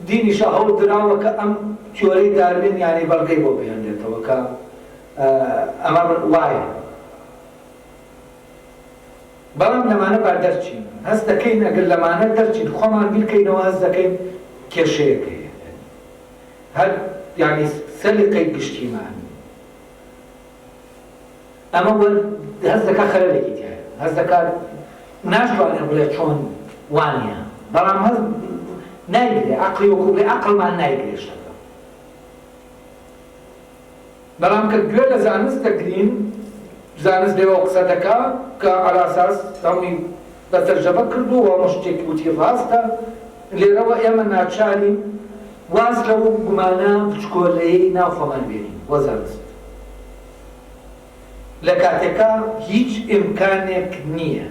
Speaker 1: دینیشە هەوڵ دراوە کە ئەم تیۆرەی داروین یانی بەڵگەی بۆ بهێنرێتەوە کە ئەمە وایە بەڵام لەمانە با دەرچین هەست دەکەین ئەگەر لەمانە دەرچین خۆمان بیرکەینەوە هەست دەکەین کێشەیەکەیە هەر یعنی سەلیقەی گشتیمان ئەمە هەست دەکات خەلەلێکی تایە هەست دەکات ناشتوانێ بڵێ چۆن وانە بەڵام هەست نایگرێ عەقڵی وەکو بڵێ عەقڵمان نایگرێ شتەکە بەڵام کە گوێ لە زانست دەگرین زانست لێوە قسە دەکات کە عەلاساس هەمووی بە تەرجەمە کردووە هەموو شتێکی وتی ڕاستە لێرەوە ئێمە ناچارین واز لەو گومانە بچکۆلەیەی ناو خۆمان بێنین وە زانست لە کاتێکا هیچ ئیمکانێک نییە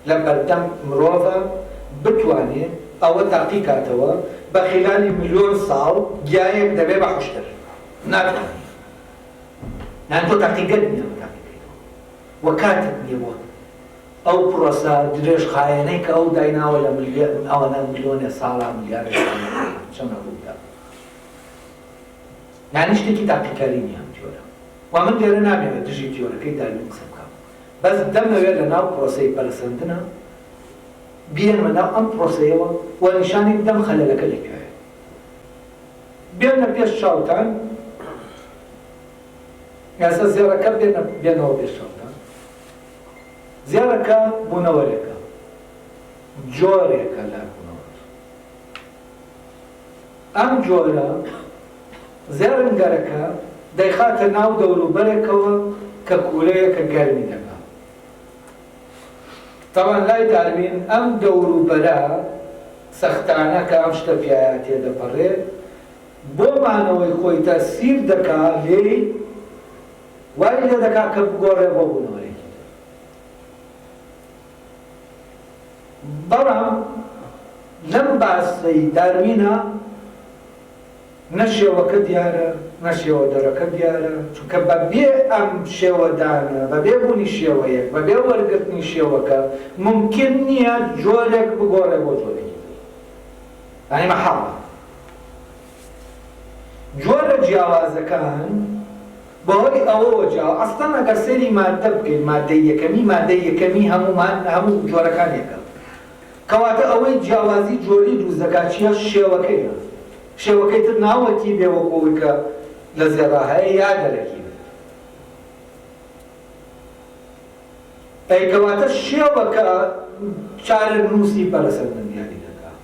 Speaker 1: لە بەردەم مرۆڤە بتوانێت ئەوە تاقی کاتەوە بە خلالی ملیۆن ساڵ گیایەک دەبێ بە خوشتر ناتوانێت نان تۆ تاقیگەر نییە وە کاتت نییە بۆ ئەو پرۆسە درێژ خایەنەی کە ئەو دایناوە لە ئەوەنە ملیۆنێ ساڵا ملیارێ چەندە ڕوودا یانی شتێکی تاقیکاری نییە ئەم تیۆرە و من لێرە نامێنێت دژی تیۆرەکەی داروین قسە بکەم بەس دەمەوێت لە ناو پرۆسەی پەرسەندنە بێنمە ناو ئەم پرۆسەیەوە و نیشانی بدەم خەلەلەکە لەکوێیە بێنە پێش چاوتان یاسە زێڕەکە بێنەوە پێش چاوتان زێڕەکە بوونەوەرێکە جۆرێکە لە بوونەوەر ئەم جۆرە زێڕنگەرەکە دەیخاتە ناو دەوروبەرێکەوە کە کوولەیەکە گەرمی دەکات تەوان لای داروین ئەم دەوروبەرە سەختانە کە ئەم شتە پیاە تێدەپەڕێت بۆ مانەوەی خۆی تەسیر دەکات لێی وای لێ دەکات کە بگۆڕێ بۆ بوونەوەرێکی بەڵام لەم باسەی داروینە نە شێوەکە دیارە نە شێوە دەرەکە دیارە چونکە بەبێ ئەم شێوەدانە بەبێ بوونی شێوەیەک بەبێ وەرگرتنی شێوەکە ممکن نییە جۆرێک بگۆڕێ بۆ جۆرێکی یعنی مەحاڵە جۆرە جیاوازەکان بەهۆی ئەوەوە جیاوە ئەستان ئەگەر سەیری ماددە بکەین ماددەی یەکەمی هەموو جۆرەکانێکە کەواتە ئەوەی جیاوازی جۆری دروست دەکات چیە شێوەکەیە شێوەکەی تر ناوەکی بێوەکۆی کە لە زێڕا هەیە یا دەرەکی ئەیکەواتە شێوەکە چارە نووسی پەرەسەندن دیاری دەکات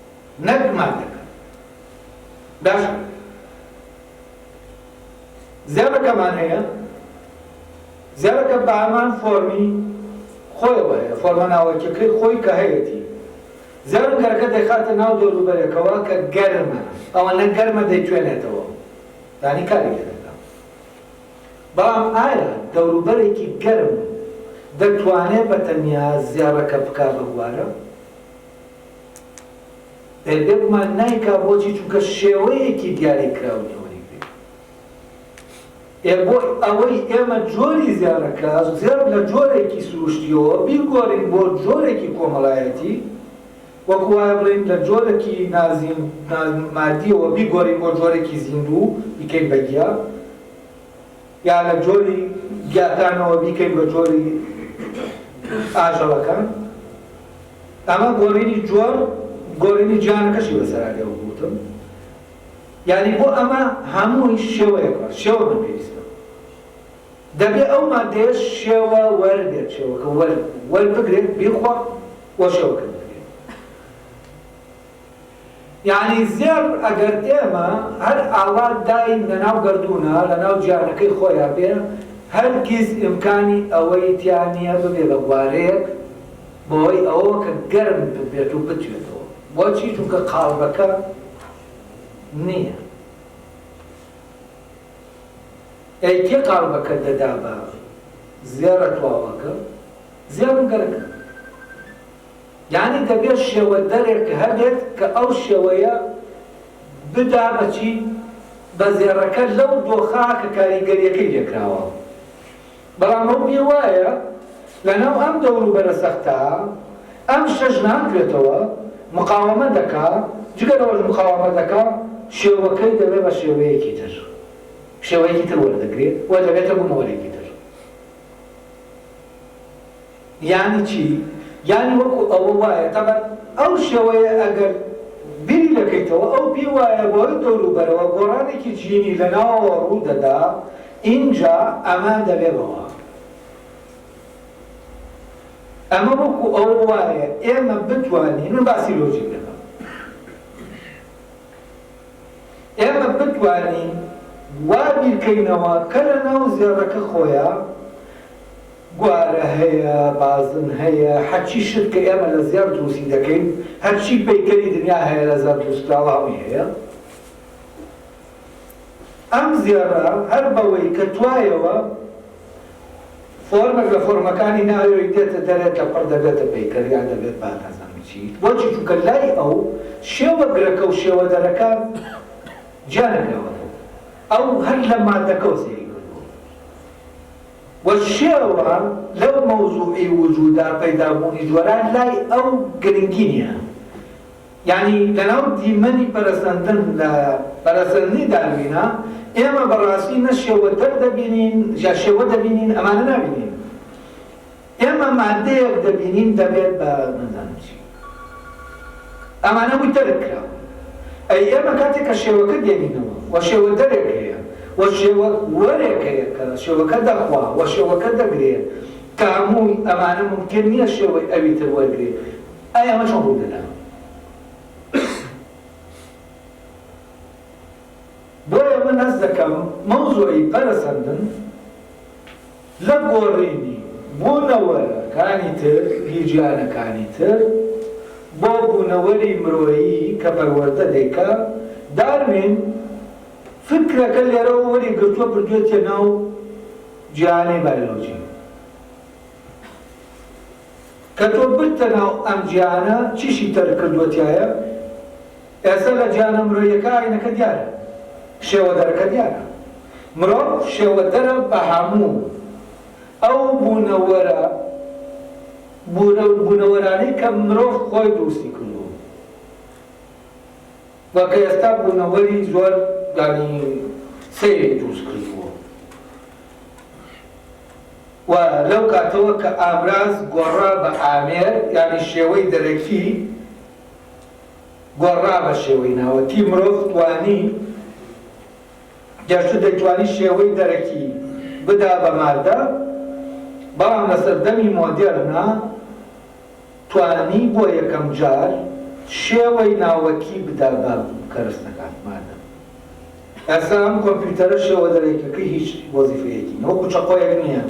Speaker 1: نەک ماددەکە باش زێڕەکەمان هەیە زێڕەکە بە هەمان فۆرمی خۆیەوە هەیە فۆرمە ناوەکیەکەی خۆی کە هەیەتی زێڕنگەرەکە دەیخاتە ناو دەوروبەرێکەوە کە گەرمە ئەوەنە گەرمە دەیتوێنێتەوە دانی کاری لێ دەکات بەڵام ئایا دەوروبەرێکی گەرم دەتوانێت بە تەنیا زێڕەکە بکا بە بوارە بێگومان نایکا بۆچی چونکە شێوەیەکی دیاری کراونی بۆ ئەوەی ئێمە جۆری زێڕەکە زێر لە جۆرێکی سروشتیەوە بیگۆڕین بۆ جۆرێکی کۆمەڵایەتی وەکو وایە بڵێن لە جۆرێکی مادیەوە بیگۆڕین بۆ جۆرێکی زیندوو بیکەین بە گیا یا لە جۆری گیاکانەوە بیکەین بە جۆری ئاژەڵەکان ئەمە گۆڕینی جۆر گۆڕینی جانەکەشی بەسەرادەوە بوتم یعنی بۆ ئەمە هەمووی شێوەیەکە شێوە من پێویستە دەبێ ئەو مادەیە شێوە وەربێت شێوەکە وەربگرێت بیخوا وە شێوەکە بگرێت یعنی زێر ئەگەر ئێمە هەر ئاوات داین لەناو گەردوونە لەناو جیانەکەی خۆیان بێ هەرگیز ئیمکانی ئەوەی تیانە ببێ بە بوارەیەک بۆی ئەوە کە گەرم ببێت و بتوێتەوە بۆچی چونکە قاڵبەکە نییە ئەی کێ قاڵبەکە دەدا بە زێرە تواوەکە زێرم گەرەکە یعنی دەبێت شێوە دەرێک هەبێت کە ئەو شێوەیە بدا بەچی بە زێڕەکە لەو دۆخا کە کاریگەریەکەی لێکراوە بەڵام ئەو پێ وایە لەناو ئەم دەوروبەرە سەختە ئەم شەش ناکرێتەوە مقاومە دەکا جگەرەوەش مقاومە دەکا شێوەکەی دەبێت بە شێوەیەکی تر شێوەیەکی تر وەردەگرێت وە دەبێتە بوونەوەرێکی تر یعنی چی؟ یعنی وەکو ئەوە وایە تەبەن ئەو شێوەیە ئەگەر بیری دەکەیتەوە ئەو پێی وایە بۆی دەوروبەرەوە گۆڕانێکی جینی لەناوەوە ڕوو دەدا اینجا ئەمە دەبێتەوە ئەمە وەکو ئەوە وایە ئێمە بتوانین من باسی لۆجیک دەکەم ئێمە بتوانین وا بیرکەینەوە کە لەناو زێڕەکە خۆیان گوارە هەیە بازن هەیە هەرچی شت کە ئێمە لە زێر دروستی دەکەین هەرچی پەیکەری دنیا هەیە لە زێر دروستکراوەی هەیە ئەم زێڕە هەر بەوەی کە توایەوە فۆرمێک لە فۆرمەکانی ناوێک دێتە دەرێت لە پڕ دەبێتە پەیکەر یان دەبێت با نازانم چی بۆچی چونکە لای ئەو شێوە گرەکە و شێوە دەرەکان جیانەکراوەتەوە ئەو هەر لە مادەکەەوە سێری کردووە والشێوە لەو مەوزوعی وجودا پەیدابوونی جوەران لای ئەو گرنگی نییە یعنی لەناو دیمەنی پەرەسەندن لە پەرەسەندنی داروینە ئێمە بەڕاستی نە شێوە دەردەبینین یا شێوە دەبینین ئەمانە نابینین ئێمە مادەیەک دەبینین دەبێت بە نەزانم چی ئەمانە وی دەرک کراوە ئەی ئێمە کاتێک کە شێوەکە دێنینەوە وە شێوە دەرێک هەیە وە شێوە وەرێک هەیە کە شێوەکە دەخوا وە شێوەکە دەگرێت کە هەمووی ئەمانە ممکن نییە شێوەی ئەوی تر وەرگێت ئەی ئەمە چۆن ڕوو دەدا بۆیە من هەست دەکەم مەوزوعی پەرەسەندن لە گۆڕینی بوونەوەرەکانی تر گیرجیانەکانی تر بۆ بوونەوەری مرۆیی کە پەروەردە دەیکا داروین فکرەکە لێرەوە وەری گرتووە بردوێتە ناو جیهانی بایۆلۆجی کە تۆ برتە ناو ئەم جیهانە چیشی تەر کردووەتیایە ئێستا لە جیهانە مرۆییەکە ئاینەکە دیارە شێوە دەرەکە دیارە مرۆڤ شێوە دەرە بە هەموو ئەو بوونەوەرانەی کە مرۆڤ خۆی دروستی کردووە وەکە ئێستا بوونەوەری زۆر ینی سەیری دروست کردووە و لەو کاتەوە کە ئامراز گۆڕا بە ئامێر یعنی شێوەی دەرەکی گۆڕا بە شێوەی ناوەتی مرۆڤ توانی گەشتو دەیتوانی شێوەی دەرەکی بدا بە مادە بەڵام لەسەر دەمی مۆدێرنە توانی بۆ یەکەم جار شێوەی ناوەکی بدا بە کەرستەکان مادە ئێستا ئەم کۆمپیوتەرە شێوە دەرەکیەکەی هیچ وەزیفەیەکی وەکو چەقۆیەک نییە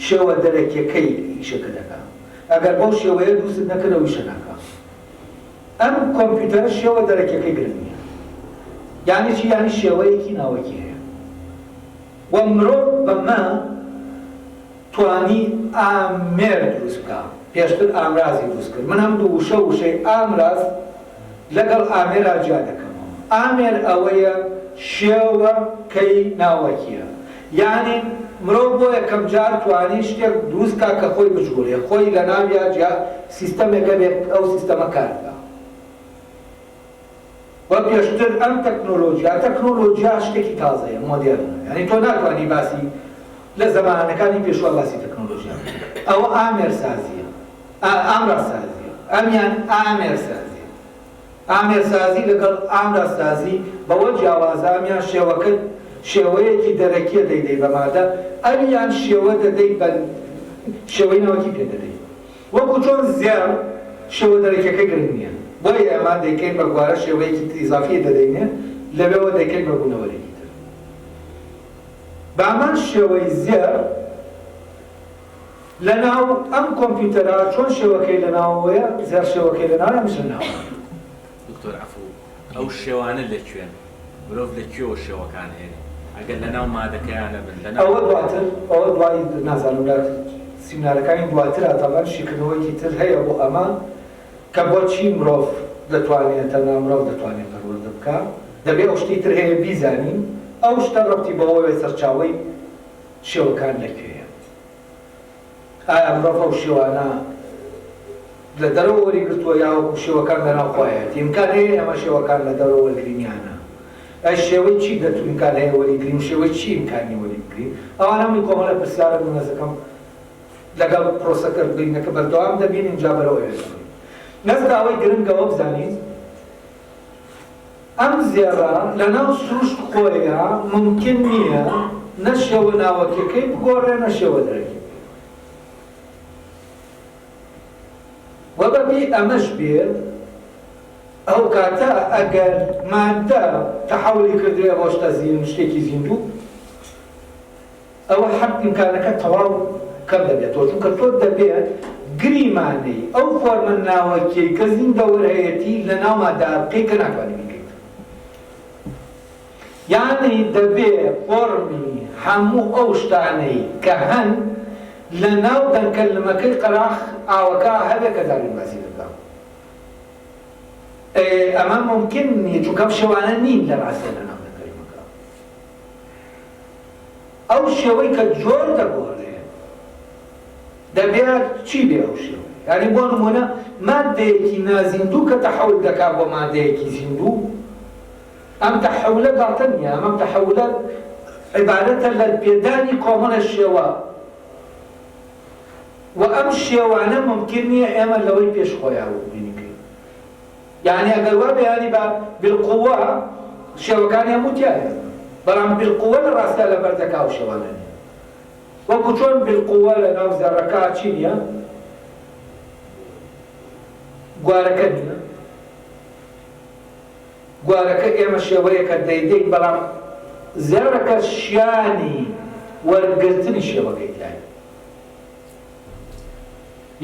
Speaker 1: شێوە دەرەکیەکەی ئیشەکە دەکات ئەگەر بەو شێوەیە دروست نەکردەوە ئیشە ناکات ئەم کۆمپیوتەرە شێوە دەرەکیەکەی گرنگ نییە یعنی چی یعنی شێوەیەکی ناوەکی هەیە و مرۆڤ بەمە توانی ئامێر دروست بکە پێشتر ئامرازی دروست کرد من هەم دوو وشەی ئامراز لەگەڵ ئامێرا جیا دەکەمەوە ئامێر ئەوەیە شێوەکەی ناوەکیە یعنی مرۆڤ بۆ یەکەم جار توانی شتێک دروست کا کە خۆی بجوڵێ خۆی لە ناویا جیا سیستەمێکە بێت ئەو سیستەمە کار بکە و پێشتر ئەم تەکنۆلۆژیا شتێکی تازەیە مۆدێرنە یعنی تۆ ناتوانی باسی لە زەمانەکانی پێشوە باسی تەکنۆلۆژیا ئەوە ئامێرسازیە ئامراسازی ئەمیان ئامێرسازی ئامێرسازی لەگەڵ ئامراسازی بەوە جیاوازە ئەمیان شێوەیەکی دەرەکیە دەیدەی بەمادە ئەمیان شێوە دەدەی بە شێوەی نەوەکی پێ دەدەی وەکو چۆن زیار شێوە دەرەکیەکەی گرنگ نییە بۆی ئەمە دەیکەین بە گوارە شێوەیەکی ئیزافی دەدەینێ لەبێەوە دەیکەین بە بوونەوەرێکی تر بەمان شێوەی زیار لەناو ئەم کۆمپیوتەرە چۆن شێوەکەی لەناوەیە زیار شێوەکەی لەناوە ئەمیش لەناوە
Speaker 2: دکتۆر عەفوو ئەو شێوانە لەکوێن مرۆڤ لەکوێوە شێوەکان هێنێ ئەگەر لەناو مادەکەیانە بن
Speaker 1: ئەوە دواتر ئەوە دوای نازانم لە سیمینارەکانی دواترە تەمان شیکردنەوەیکی تر هەیە بۆ ئەمە کە بۆچی مرۆڤ دەتوانێت تەنها مرۆڤ دەتوانێت پەروەردە بکات دەبێ ئەو شتی تر هەیە بیزانین ئەو شتە ڕەبتی بەوەوێ سەرچاوەی شێوەکان لەکوێیە ئایا مرۆڤ ئەو شێوانە لە دەرەوە وەریگرتووە یا وەکو شێوەکان لەناو خۆیەتی ئیمکان هەیە ئەمە شێوەکان لە دەرەوە وەرگرینیانە ئەی شێوەی چی دەتوانین ئیمکان هەیە وەریگرین شێوەی چی ئیمکانی وەریگرین ئەوانە هەمووی کۆمەڵە پرسیارە نەزەکەم لەگەڵ پرۆسەکردنەکە بەردەوام دەبین اینجا بەرەوە ێرەکەین نەزداوەی گرنگەوە بزانین ئەم زێڕە لەناو سروشت خۆیە ممکن نییە نە شێوە ناوەکیەکەی بگۆڕێ نە شێوە دەرەکی وەبەبێ ئەمەش بێت ئەو کاتە ئەگەر مادە تەحولی کردوێ بۆ شتێکی زیندوو ئەوە حەق ئیمکانەکە تەواو کەم دەبێتەوە چونکە تۆ دەبێت گریمانەی ئەو فۆرمە ناوەکیەی کە زیندەوەرهەیەتی لە ناو مادە بکەی کە ناتوانێت بکەیت یعنی دەبێت فۆرمی هەموو ئەو شتانەی کە هەن لە ناو دەنکەلمەکەی قەراخ ئاوەکە هەبێت کە داری باسی دەکەم ئەمە ممکن نییە چونکە ئەم شێوانە نین لە ڕاستە لە ناو دەنکەلمەکە ئەو شێوەی کە جۆر دەگۆڕێ دەبێت چی بێ ئەو شێوە یعنی بۆ نمونە مادەیەکی نازیندوو کە تەحول دەکات بۆ مادەیەکی زیندوو ئەم تەحولە گاڵتە نییە ئەم تەحولە عیبارەتە لە پێدانی کۆمەڵە شێوە و ئەم شێوانە ممکن نییە ئێمە لەوەی پێش خۆیاوە ببینیکەین یعنی ئەگەر وا بەیانی بە بالقووە شێوەکانی هەموو تیایە بەڵام بالقووە لە ڕاستە لەبەر دەکا و شێوانە نییە وەکو چۆن بالقووە لە ناو زەڕەکە چی نییە گوارەکە نییە گوارەکە ئێمە شێوەیەکە دەیدەین بەڵام زێڕەکە شیانی وەرگرتنی شێوەکەی لایە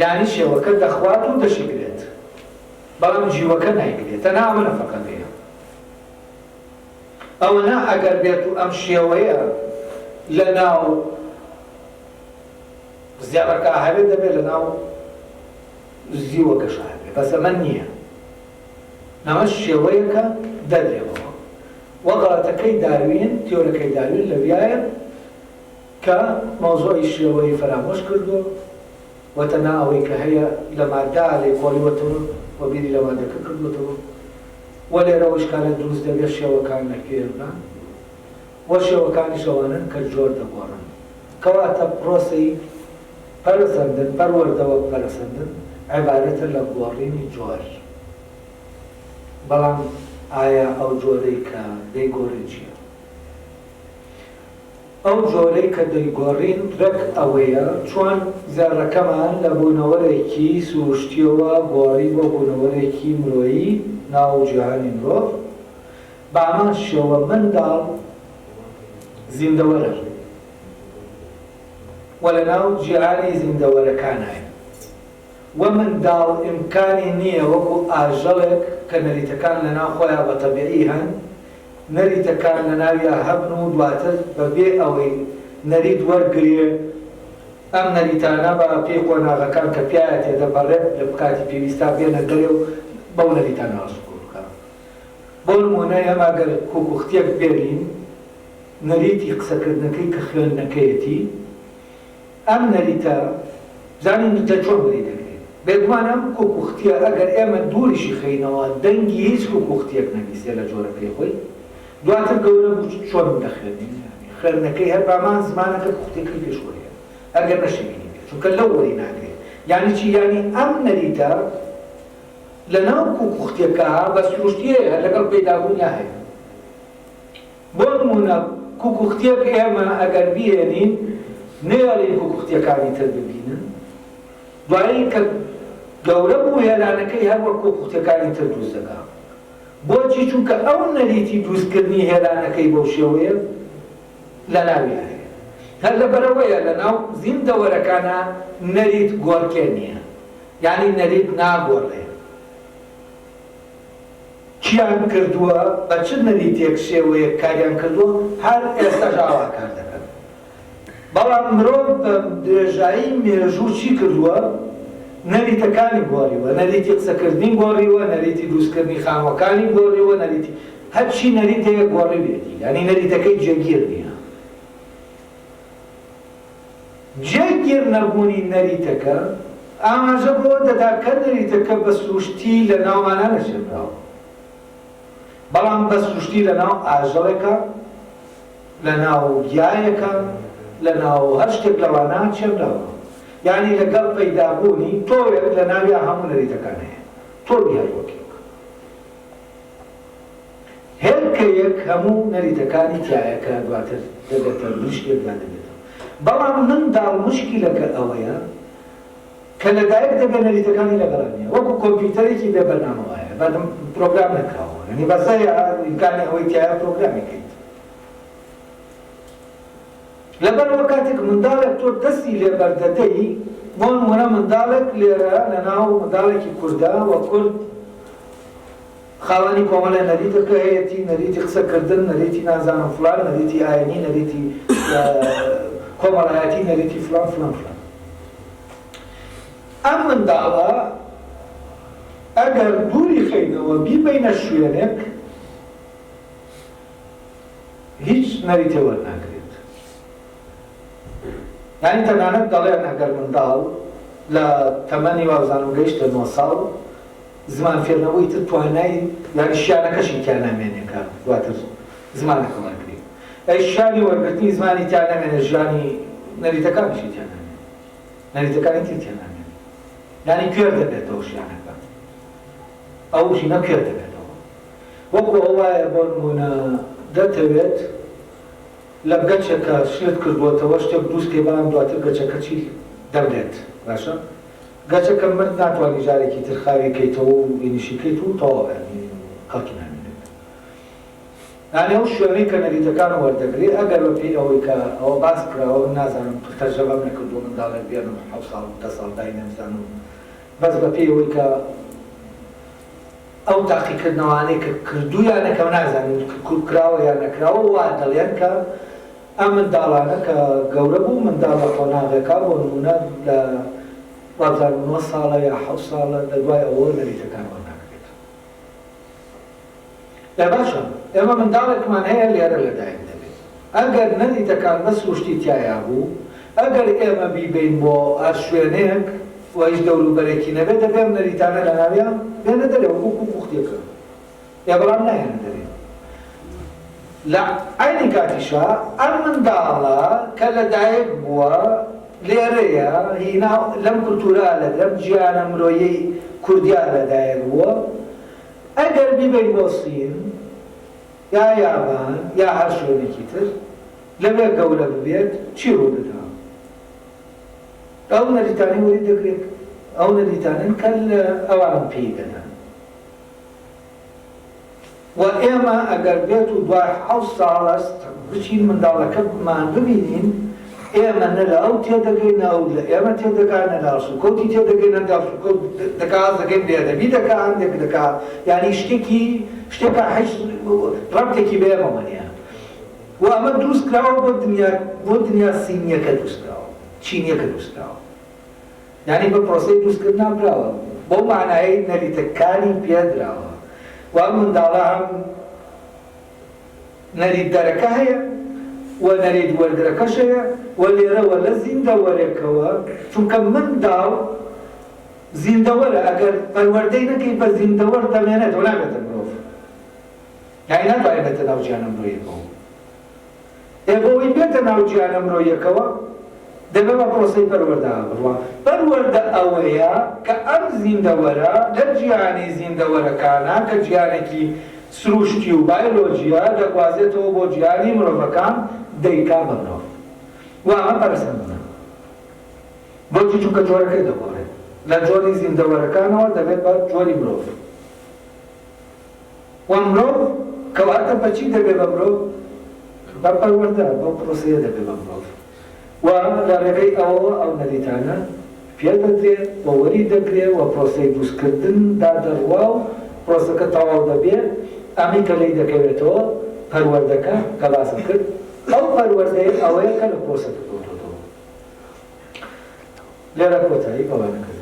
Speaker 1: یعنی شێوەکە دەخوات و دەشیگرێت بەڵام جیوەکە نایگرێت تەنها ئەمە فەقەت هەیە ئەوە ئەگەر بێت و ئەم شێوەیە لە ناو زیابەرکە هەبێت دەبێت لە ناو زیوەکەش هەبێت بەس ئەمە نییە ئەمە شێوەیەکە دەدرێەوە وەغڵەتەکەی داروین تیۆرەکەی داروین لەویایە کە مەوزوعی شێوەی فەرامۆش کردووە و تەنها ئەوەی کە هەیە لە مادە لێکۆڵیوەتەوە و بیری لە مادەکە کردوەوە و لێرەوە شکالە دروست دەبێت شێوەکان لەکوێربان و شێوەکانی شەوانن کە جۆر دەگۆڕن کەواتە پرۆسەی پەرسەندن پەروەردەوە پەرسەندن عیبارەتە لە گۆڕینی جۆر بەڵام ئایا ئەو جۆرەی کە دەیگۆڕین چییە ئەو جۆرەی کە دەیگۆڕین ڕێک ئەوەیە چۆن زێڕەکەمان لە بوونەوەرێکی سروشتیەوە گۆڕی بۆ بوونەوەرێکی مرۆیی ناو جیهانی مرۆڤ بەمان شێوە منداڵ زیندەوەرە و لە ناو جیهانی زیندەوەرەکانایە و منداڵ ئیمکانی نییە وەکو ئاژەڵێک کە نەریتەکان لە ناو خۆیان بە تەبیعی هەن نەریتەکان لە ناویە هەبن و دواتر بەبێ ئەوەی نەریت وەرگرێ ئەم نەریتانە بە پێی قۆناغەکان کە پیایە تێدەبەڕێت لە کاتی پێویستا بێنە دەرێ و بەو نەریتانە ئاسکۆ بکات بۆ نمونە ئێمە ئەگەر کوکوختیەک بێنین نەریتی قسەکردنەکەی کە خوێندنەکەیەتی ئەم نەریتە زانین دە چۆن وەری دەگرێت بێگومان ئەم کوکوختیە ئەگەر ئێمە دووریشی خەینەوە دەنگی هیچ کوکوختیەک نەبیستێ لە جۆرەکەی خۆی دواتر گەورە بوو چۆن دەخوێنین خوێندنەکەی هەر بامان زمانەکە کوختێکی پێشوەیە ئەگەر نەشەبینی بێت چونکە لەو وەری ناگرێت يعني چی؟ يعني ئەم نەریتە لەناو کوکوختیەکە بە سروشتیەیە لەگەڵ پەیدابوونیا هەیە. بۆ نمونە کوکوختیەک ئێمە ئەگەر بهێنین نێڵین کوکوختیەکانی تر ببینن، دوایی کە گەورە بوو هێلانەکەی هەر وەک کوکوختیەکانی تر دروست دەکات. بۆچی؟ چونکە ئەو نەریتی دروستکردنی هێلانەکەی بەو شێوەیە لە ناوی هەیە. هەر لەبەرەوەیە لەناو زیندەوەرەکانە نەریت گۆڕکێ نییە، یعنی نەریت ناگۆڕێ. چیان کردووە؟ بە چ نەریتێک شێوەیە کاریان کردووە؟ هەر ئێستاش ئاوا کار دەکەن. بەڵام مرۆڤ بە درێژایی مێژوو چی کردووە؟ نەریتەکانی گۆڕیوە، نەریتی قسەکردنی گۆڕیوە، نەریتی دروستکردنی خانوەکانی گۆڕیوە، نەریتی هەرچی نەریتەیە گۆڕیوێتی، یعنی نەریتەکەی جێگیر نییە. جێگیر نەبوونی نەریتەکە ئاماژە بۆ دەدا کە نەریتەکە بە سروشتی لە ناومانە نەچێنراوە، بەڵام بە سروشتی لە ناو ئاژەڵێکە، لە ناو گیایەکە، لە ناو هەر شتێک لەوانە چێنراوە. یعنی لەگەڵ پەیدابوونی تۆوێک لە ناویا هەموو نەریتەکان هەیە، تۆ دیارۆکێک. هێلکەیەک هەموو نەریتەکانی تایەکە دواتر دەبێتە مشکێکدا دەبێتەوە. بەڵام منداڵ مشکلەکە ئەوەیە کە لەدایک دەبێت نەریتەکانی لەگەڵ نییە، وەکو کۆمپیوتەرێکی بێ بەرنامەوەیە، بەدەم پرۆگرام نەکراوە، یعنی بەسەریە ئیمکانی ئەوەی تایە پرۆگرامیکەیت. لەبەرەوە کاتێک منداڵێک تۆ دەستی لێ بەردەدەی، بۆ نمونە منداڵێک لێرە لەناو منداڵێکی کووردا وە کورد خاوەنی کۆمەڵە نەریتەکە هەیەی، نەریتی قسەکردن، نەریتی نازانم فڵان، نەریتی ئاینی، نەریتی کۆمەڵایەتی، نەریتی فڵان فڵان فڵان. ئەم منداڵە ئەگەر دووری خەینەوە بیبەینە شوێنێک هیچ نەریتێ وەرناگرێت. یعنی تەنانەت دەڵێن ئەگەر منداڵ لە تەمەنی وازانم گەیشتە 9 ساڵ زمان فێرنەوەی تر توانای یعنی شیانەکەشی تیا نامێنێکە دواتر زمانەکە وەرگری. ئەی شیانی وەرگرتنی زمانی تیا نامێنێ، ژیانی نەریتەکانیشی تیا نامێنێ، نەریتەکانی تر تیا نامێنێ. یعنی کوێر دەبێتەوە شیانەکە، ئەو ژینە کوێر دەبێتەوە. وەکو ئەو وایە بۆ نمونە دەتەوێت لە گەچێکە شت کردووەتەوە شتێک دروستکەی، بەڵام دواتر گەچەکە چی دەبرێت، باشە؟ گەچەکە مرد ناتوانانی جارێکی تر خاوێکەیتەوە و ئینیشیکەیت و تەواو کەوتو نامێنێت. یعنی ئەو شوێنەی کە نەریتەکان وەردەگرێت ئەگەر بە پێی ئەوەی کە ئەوە باس کراوە، نازانم تەرجەمەم نەکردووە منداڵێک بێنم 7 ساڵ 10 ساڵ دای نەمزانم، بەس بە پێی ئەوەی کە ئەو تاقیکردنەوانەی کە کردویانە کە نازانین کراوە یان نەکراوە، وا دەڵێن کە ئەم منداڵانە کە گەورە بوو، منداڵە قۆناغەکە بۆ نمونە لە 9 ساڵە یا 7 ساڵە دەدوای ئەوە نەریتەکان وەرناگرێت. باشە ئێمە منداڵێکمان هەیە لێرە لەدایک دەبێت. ئەگەر نەریتەکان بە سروشتی تایە بوو، ئەگەر ئێمە بیبین بۆ ئەر شوێنەیەک و هیچ دەوروبەرێکی نەبێت، دەبێت نەریتانە لە ناویان بێنە دەرێ وەکو کوکوختیەکە، یا بەڵام نایەنە دەرێ. لە عینی کاتیشا ئەم منداڵە کە لەدایک بووە لێرەیە، هینا لەم کولتورا لەم گیانە مرۆیی کوردیا لەدایک بووە، ئەگەر بیبین بۆ سین یا یابان یا هەر شوێنێکی تر لەوێ گەورە ببێت، چی ڕوودەدا؟ ئەو نەریتانی وەری دەگرێت، ئەو نەریتانن کە ئەوان پێی دەدەن. و ئێمە ئەگەر بێت و دوای 7 ساڵ بچین منداڵەکەمان ببینین، ئێمە نە لە ئەو تێدەگەین، ئەو لە ئێمە تێدەگات، نە لە سوکەوتی تێدەگەین، نە سوکەوت دەکات، دەگەین بێدەبی دەکات، هەندێک دەکات، یعنی شتێکە هیچ ڕەبتێکی بە ئێمەوە نییە. و ئەمە دروست کراوە بۆ دنیا سینیەکە دروست کراوە، چینیەکە دروست کراوە، یعنی بە پرۆسەی دروستکردنا کراوە، بۆ معنایی نەریتەکانی پێدراوە. و ئەم منداڵە هەم نەریت دەرەکە هەیە و نەریت وەرگرەکەش هەیە، و لێرەوە لە زیندەوەرێکەوە، چونکە منداڵ زیندەوەرە، ئەگەر پەروەردەی نەکەی بە زیندەوەر دەمێنێتەوە، نابێتە مرۆڤ، یعنی ناتوانێت بێتە ناو گیانە مرۆیەکەوە. ئێگەوەی بێتە ناو گیانە مرۆیەکەوە دەبێ بە پرۆسەی پەروەردە بڕوە پەروەردە ئەوەیە کە ئەم زیندەوەرە لە جیهانی زیندەوەرەکانە کە جیهانێکی سروشتی و بایۆلۆجیە دەگوازێتەوە بۆ جیهانی مرۆڤەکان دەیکا بە مرۆڤ و ئەمە پەرسەندنە بۆچی چونکە جۆرەکەی دەگۆڕێت لە جۆری زیندەوەرەکانەوە دەبێت بە جۆری مرۆڤ و مرۆڤ کەواتە بەچی دەبێت بە مرۆڤ بە پەروەردە بۆ پرۆسەیە دەبێت بە مرۆڤ و لە ڕێگەی ئەوەوە ئەو نەریتانە پێ دەدرێت بۆ وەری دەگرێت و پرۆسەی دروستکردن دادەڕوا و پرۆسەکە تەواو دەبێت ئەمی کە لی دەکەوێتەوە پەروەردەکە کە باسم کرد ئەو پەروەردەیە ئەوەیە کە لە پرۆسەکە دۆتەوە لێرە کۆتایی بەوانەکە